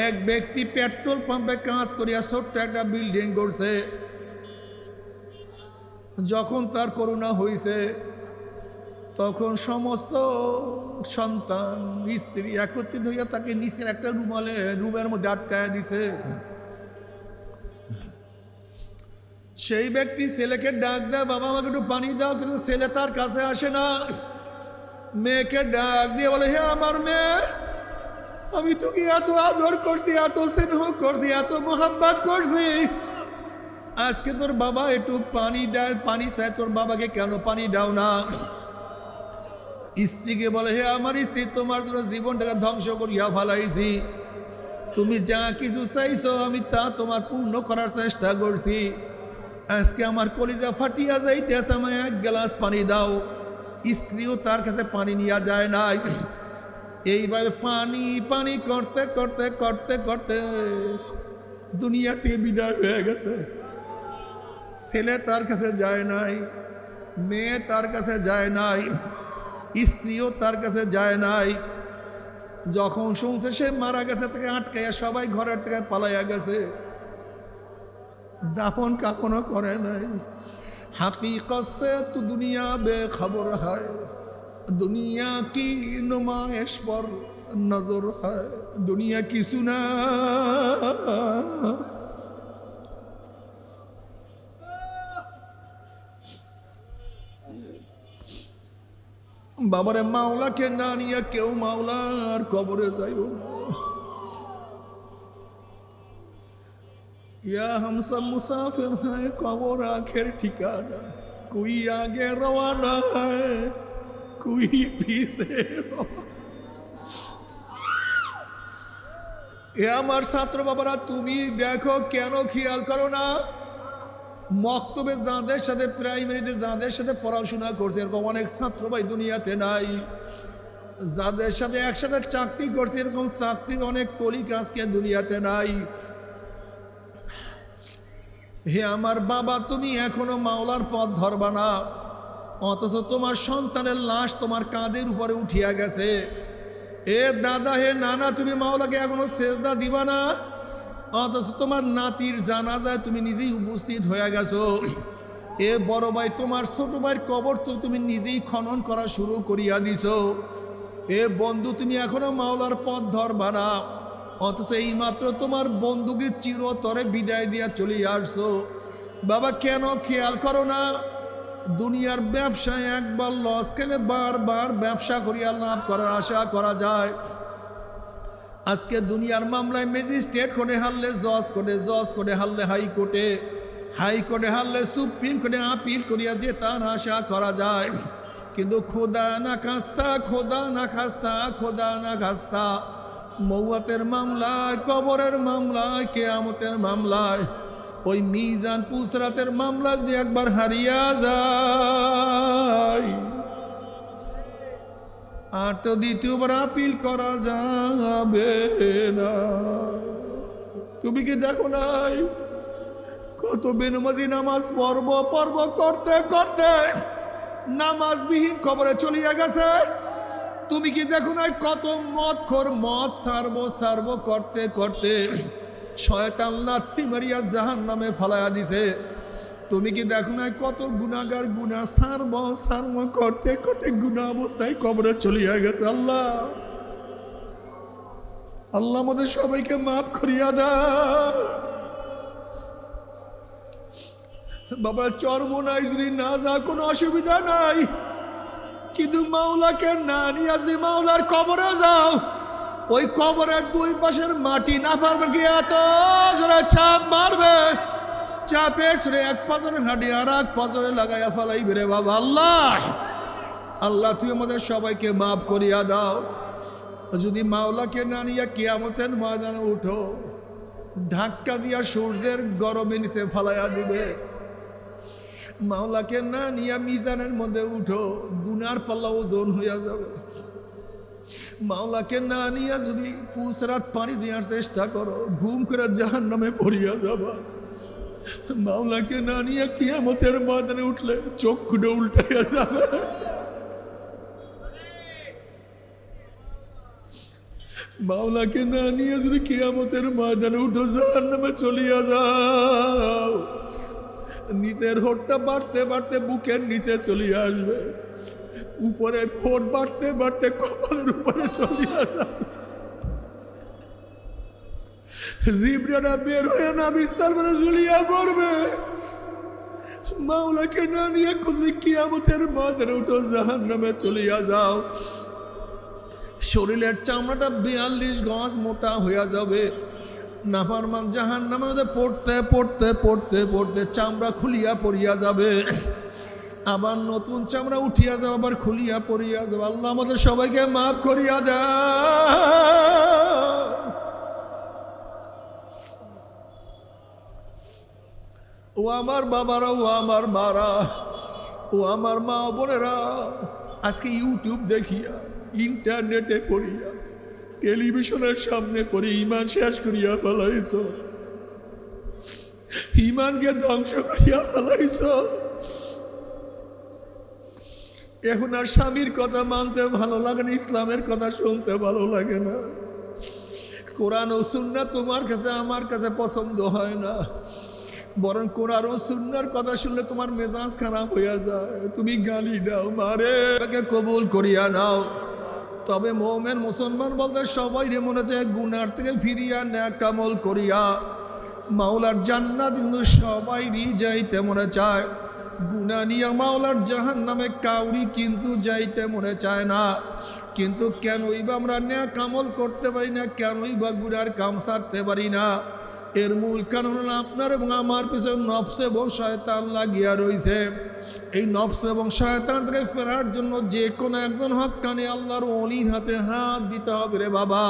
এক ব্যক্তি পেট্রোল পাম্পে কাজ করিয়া ছোট্ট একটা বিল্ডিং করছে। যখন তার করোনা হয়েছে, তখন সমস্ত সন্তান স্ত্রী একত্রিত হইয়া তাকে নিচের একটা রুমের মধ্যে আটকায়া দিছে। সেই ব্যক্তি ছেলেকে ডাক দেয়, বাবা আমাকে একটু পানি দাও, কিন্তু ছেলে তার কাছে আসে না। মেয়েকে ডাক দিয়ে বলে, হে আমার মেয়ে, আমি তোকে এত আদর করছি, এত স্নেহ করছি, এত মোহাব্বত করছি, আজকে তোর বাবা একটু পানি দেয়, পানি চায়, তোর বাবাকে কেন পানি দাও না? স্ত্রীকে বলে, হে আমার স্ত্রী, তোমার জন্য জীবনটাকে ধ্বংস করিয়া ফেলাইছি, তুমি যা কিছু চাইছো আমি তা তোমার পূর্ণ করার চেষ্টা করছি, আজকে আমার কলিজা ফাটিয়া যাইতেছে, আমায় এক গ্লাস পানি দাও। স্ত্রীও তার কাছে পানি নিয়ে যায় নাই। এইভাবে পানি পানি করতে করতে করতে করতে দুনিয়া থেকে বিদায় হয়ে গেছে। ছেলে তার কাছে যায় নাই, মেয়ে তার কাছে যায় নাই, স্ত্রীও তার কাছে যায় নাই। যখন শুনছে সে মারা গেছে, তাকে আটকাইয়া সবাই ঘরের থেকে পালাইয়া গেছে, দাফন কাফনও করে নাই। হাকিকত সে তো দুনিয়া বেখবর হয়, दुनिया की नुमाइश पर नजर है, दुनिया की सुना। बाबरे मावला के नानिया क्यों मावला और कब्रे जाइयो ना, या हम सब मुसाफिर हैं, कब्र आखिर ठिकाना, कोई आगे रवाना है, কুই পিছে। এ আমার ছাত্র বাবারা, তুমি দেখো কেন খেয়াল করো না, মক্তবে যাদের সাথে প্রাইমারিতে যাদের সাথে পড়াশোনা করছে এরকম অনেক ছাত্র ভাই দুনিয়াতে নাই। যাদের সাথে একসাথে চাকরি করছে এরকম চাকরির অনেক কলিগ আজকে দুনিয়াতে নাই। হে আমার বাবা, তুমি এখনো মাওলার পথ ধরবা না, অথচ তোমার সন্তানের লাশ তোমার কাঁধের উপরে উঠিয়া গেছে। এ দাদা, হে নানা, তুমি মাওলাকে এখনো সেজদা দিবা না, অথচ তোমার নাতির জানাজায় তুমি নিজেই উপস্থিত হয়ে গেছো। এ বড় ভাই, তোমার ছোট ভাইয়ের কবর তো তুমি নিজেই খনন করা শুরু করিয়া দিছো। এ বন্ধু, তুমি এখনো মাওলার পথ ধরবা না, অথচ এইমাত্র তোমার বন্ধুকে চিরতরে বিদায় দিয়া চলে আসছো। বাবা, কেন খেয়াল করো না, দুনিয়ার ব্যবসায় একবার লস খেলে বারবার ব্যবসা করিয়া লাভ করার আশা করা যায়। আজকে দুনিয়ার মামলায় ম্যাজিস্ট্রেট কোর্টে হারলে জজ কোর্টে, জজ কোর্টে হারলে হাইকোর্টে, হাইকোর্টে হারলে সুপ্রিম কোর্টে আপিল করিয়া যে তার আশা করা যায়। কিন্তু খোদা না খাস্তা, খোদা না খাস্তা, খোদা না খাস্তা, মৌয়াতের মামলায়, কবরের মামলায়, কেয়ামতের মামলায়, ওই মিজান পুসরাতের মামলা যদি একবার হারিয়া যায় আর তো দ্বিতীয়বার আপিল করা যাবে না। তুমি কি দেখো নাই কত বেনামাজি নামাজ পর্ব করতে করতে নামাজবিহীন কবরে চলিয়া গেছে? তুমি কি দেখো নাই কত মদখোর মদ সারবো করতে করতে শয়তান লাথি মারিয়া জাহান্নামে ফালাইয়া দিছে? তুমি কি দেখো নাই কত গুনাহগার গুনাহ সারবো করতে করতে গুনাহ অবস্থায় কবরে চলিয়া গেছে? আল্লাহ আমাদের সবাইকে মাফ করিয়া দাও। বাবা, চরমোনাই যদি না যা কোনো অসুবিধা নাই, কিন্তু মাওলাকে না নিয়ে যদি মাওলার কবরে যাও, ওই কবরের দুই পাশের মাটি না পারবে কি এত জোরে চাপ মারবে, চাপের ছুড়ে এক পাজরের হাঁটি আর এক পাজরে লাগাইয়া ফেলাইবে রে বাবা। আল্লাহ তুমি আমাদের সবাইকে মাফ করিয়া দাও। যদি মাওলাকে না নিয়ে কিয়ামতের ময়দানে উঠো, ধাক্কা দিয়া সূর্যের গরমে নিচে ফালাইয়া দিবে। মাওলাকে না নিয়ে মিজানের মধ্যে উঠো, গুনার পাল্লা ওজন হইয়া যাবে। মাওলাকে না নিয়ে যদি পুসরাত পানি দেওয়ার চেষ্টা করো, ঘুম করে জাহান্নামে পড়িয়া যাবা। মাওলাকে না নিয়ে কিয়ামতের ময়দানে উঠলে চক্ষুটা উল্টাইয়া যাবে। মাওলাকে না নিয়ে যদি কিয়ামতের ময়দানে উঠো, জাহান্নামে চলিয়া যাও, নিচের হোঠটা বাড়তে বাড়তে বুকের নিচে চলিয়ে আসবে, উপরের হোঠ বাড়তে বাড়তে কপালের উপরে চলিয়া যাবে। জিব্রাটা বের হয়ে না বিস্তার করে ঝুলিয়া পড়বে। মাওলাকে না নিয়ে যদি কিয়ামতের ময়দানে উঠো, জাহান্নামে চলিয়া যাও, শরীরের চামড়াটা 42 গজ মোটা হইয়া যাবে। নাফরমান জাহান্নামের মধ্যে পড়তে পড়তে পড়তে পড়তে চামড়া খুলিয়া পড়িয়া যাবে, আবার নতুন চামড়া উঠিয়া যাবে, আবার খুলিয়া পড়িয়া যাবে। আল্লাহ আমাদের সবাইকে মাফ করিয়া দাও। ও আমার বাবারা, ও আমার মারা, ও আমার মা বোনেরা, আজকে ইউটিউব দেখিয়া, ইন্টারনেটে করিয়া, টেলিভিশনের সামনে করে ইমান শেষ করিয়া ফেলাইছ, ইমানকে ধ্বংস করিয়া ফেলাইছ। এখন আর স্বামীর কথা মানতে ভালো লাগে না, ইসলামের কথা শুনতে ভালো লাগে না, কোরআন ও সুন্নাহ তোমার কাছে আমার কাছে পছন্দ হয় না, বরং কোরআন ও সুন্নাহর কথা শুনলে তোমার মেজাজ খারাপ হইয়া যায়, তুমি গালি দাও, মারে কবুল করিয়া নাও। তবে মুমিন মুসলমান বলতে সবাই রে মনে চায় গুনার থেকে ফিরিয়া নেক আমল করিয়া মাওলার জান্নাত কিন্তু সবাইরই যাইতে মনে চায়। গুনাহ নিয়ে মাওলার জাহান্নামে কাউরি কিন্তু যাইতে মনে চায় না। কিন্তু কেনই বা আমরা নেক আমল করতে পারি না, কেনই বা গুনার কাম ছাড়তে পারি না? এর মূল কারণ হলো আপনার এবং আমার পিছনে নফস এবং শয়তান লাগিয়া রয়েছে। এই নফস এবং শয়তান থেকে ফেরার জন্য যে কোনো একজন হক্কানি আল্লাহর ওলির হাতে হাত দিতে হবে রে বাবা।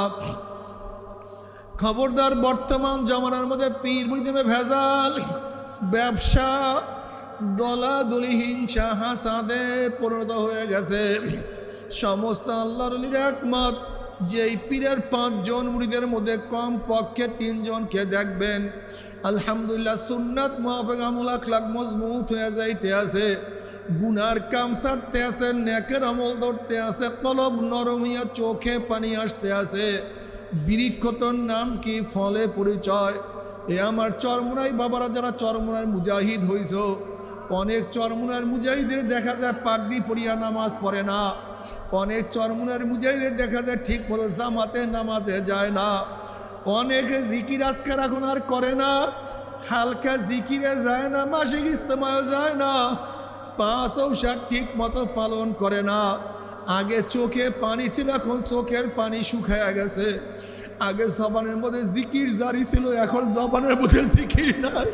খবরদার, বর্তমান জামানার মধ্যে পীর মুরিদে ভেজাল, ব্যবসা, দলাদলি, হিংসা, হাসাদে পরিণত হয়ে গেছে। সমস্ত আল্লাহর ওলির একমত যেই পীরের 5 জন মুরিদের মধ্যে কম পক্ষে 3 জনকে দেখবেন আলহামদুলিল্লাহ সুন্নাত মুআফিক আমল আখলাক মজবুত হয়ে যাইতে আছে, গুনার কাম ছাড়তে আছে, নেকের আমল ধরতে আছে, কলব নরম হইয়া চোখে পানি আসতে আছে। বৃক্ষতর নাম কি, ফলে পরিচয়। এ আমার চরমুনাই বাবারা, যারা চরমুনার মুজাহিদ হইছ, অনেক চরমুনার মুজাহিদের দেখা যায় পাগড়ি পরিয়া নামাজ পড়ে না। অনেক চরমুনার মুজাহিদের দেখা যায় ঠিক মতো জামাতে নামাজে যায় না। অনেকে জিকির আজকার এখন আর করে না, হালকা জিকিরে যায় না, মাসিক ইজতেমায় যায় না, 5 ঔষধ ঠিক মতো পালন করে না। আগে চোখে পানি ছিল, এখন চোখের পানি শুকায়া গেছে। আগে জবানের মধ্যে জিকির জারি ছিল, এখন জবানের মধ্যে জিকির নাই।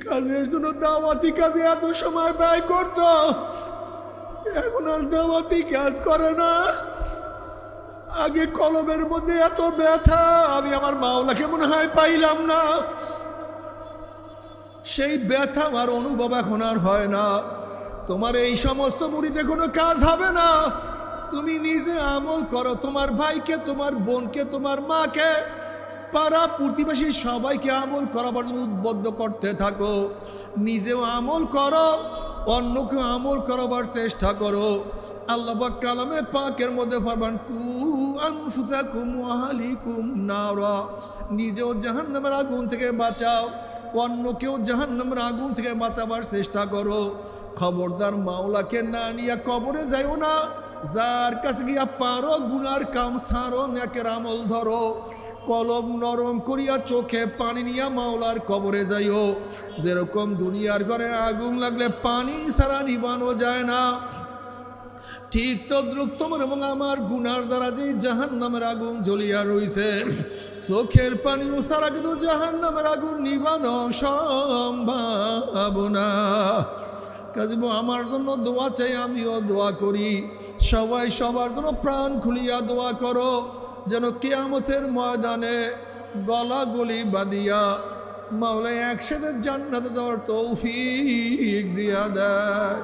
কাজের জন্য দাওয়াতি কাজে এত সময় ব্যয় করত, এখন আর দাওয়াতি কাজ করে না। আগে কলমের মধ্যে এত ব্যথা, আমি আমার মাওলাকে মনে হয় পাইলাম না, সেই ব্যথা আমার অনুভব এখন আর হয় না। তোমার এই সমস্ত মুরিদে কোনো কাজ হবে না। তুমি নিজে আমল করো, তোমার ভাইকে, তোমার বোনকে, তোমার মাকে, পাড়া প্রতিবেশী সবাইকে আমল করাবার জন্য উদ্বুদ্ধ করতে থাকো। নিজেও আমল করো, অন্যকেও আমল করাবার চেষ্টা করো। আল্লাহ পাক কালামে পাকের মধ্যে ফরমান, কু আনফুসাকুম ওয়া আহলিকুম নারা, নিজেও জাহান্নামের আগুন থেকে বাঁচাও, অন্যকেও জাহান্নামের আগুন থেকে বাঁচাবার চেষ্টা করো। খবরদার, মাওলাকে না নিয়ে কবরে যাইও না। যার কাছে গিয়া পারো গুনার কাম সারো, নেকের আমল ধরো, কলম নরম করিয়া চোখে পানি নিয়া মাওলার কবরে যাইও। যেরকম দুনিয়ার ঘরে আগুন লাগলে পানি ছাড়া নিবানো যায় না, ঠিক তদ্রুপ তোমার এবং আমার গুনার দ্বারা যে জাহান্নামের আগুন জ্বলিয়া রইছে, চোখের পানি ছাড়া কিন্তু জাহান্নামের আগুন নিবানো সম্ভব না। কাজে আমার জন্য দোয়া চাই, আমিও দোয়া করি। সবাই সবার জন্য প্রাণ খুলিয়া দোয়া করো, যেন কিয়ামতের ময়দানে গলাগলি বাঁধিয়া মাওলা একসাথে জান্নাতে যাওয়ার তৌফিক দিয়া দেয়।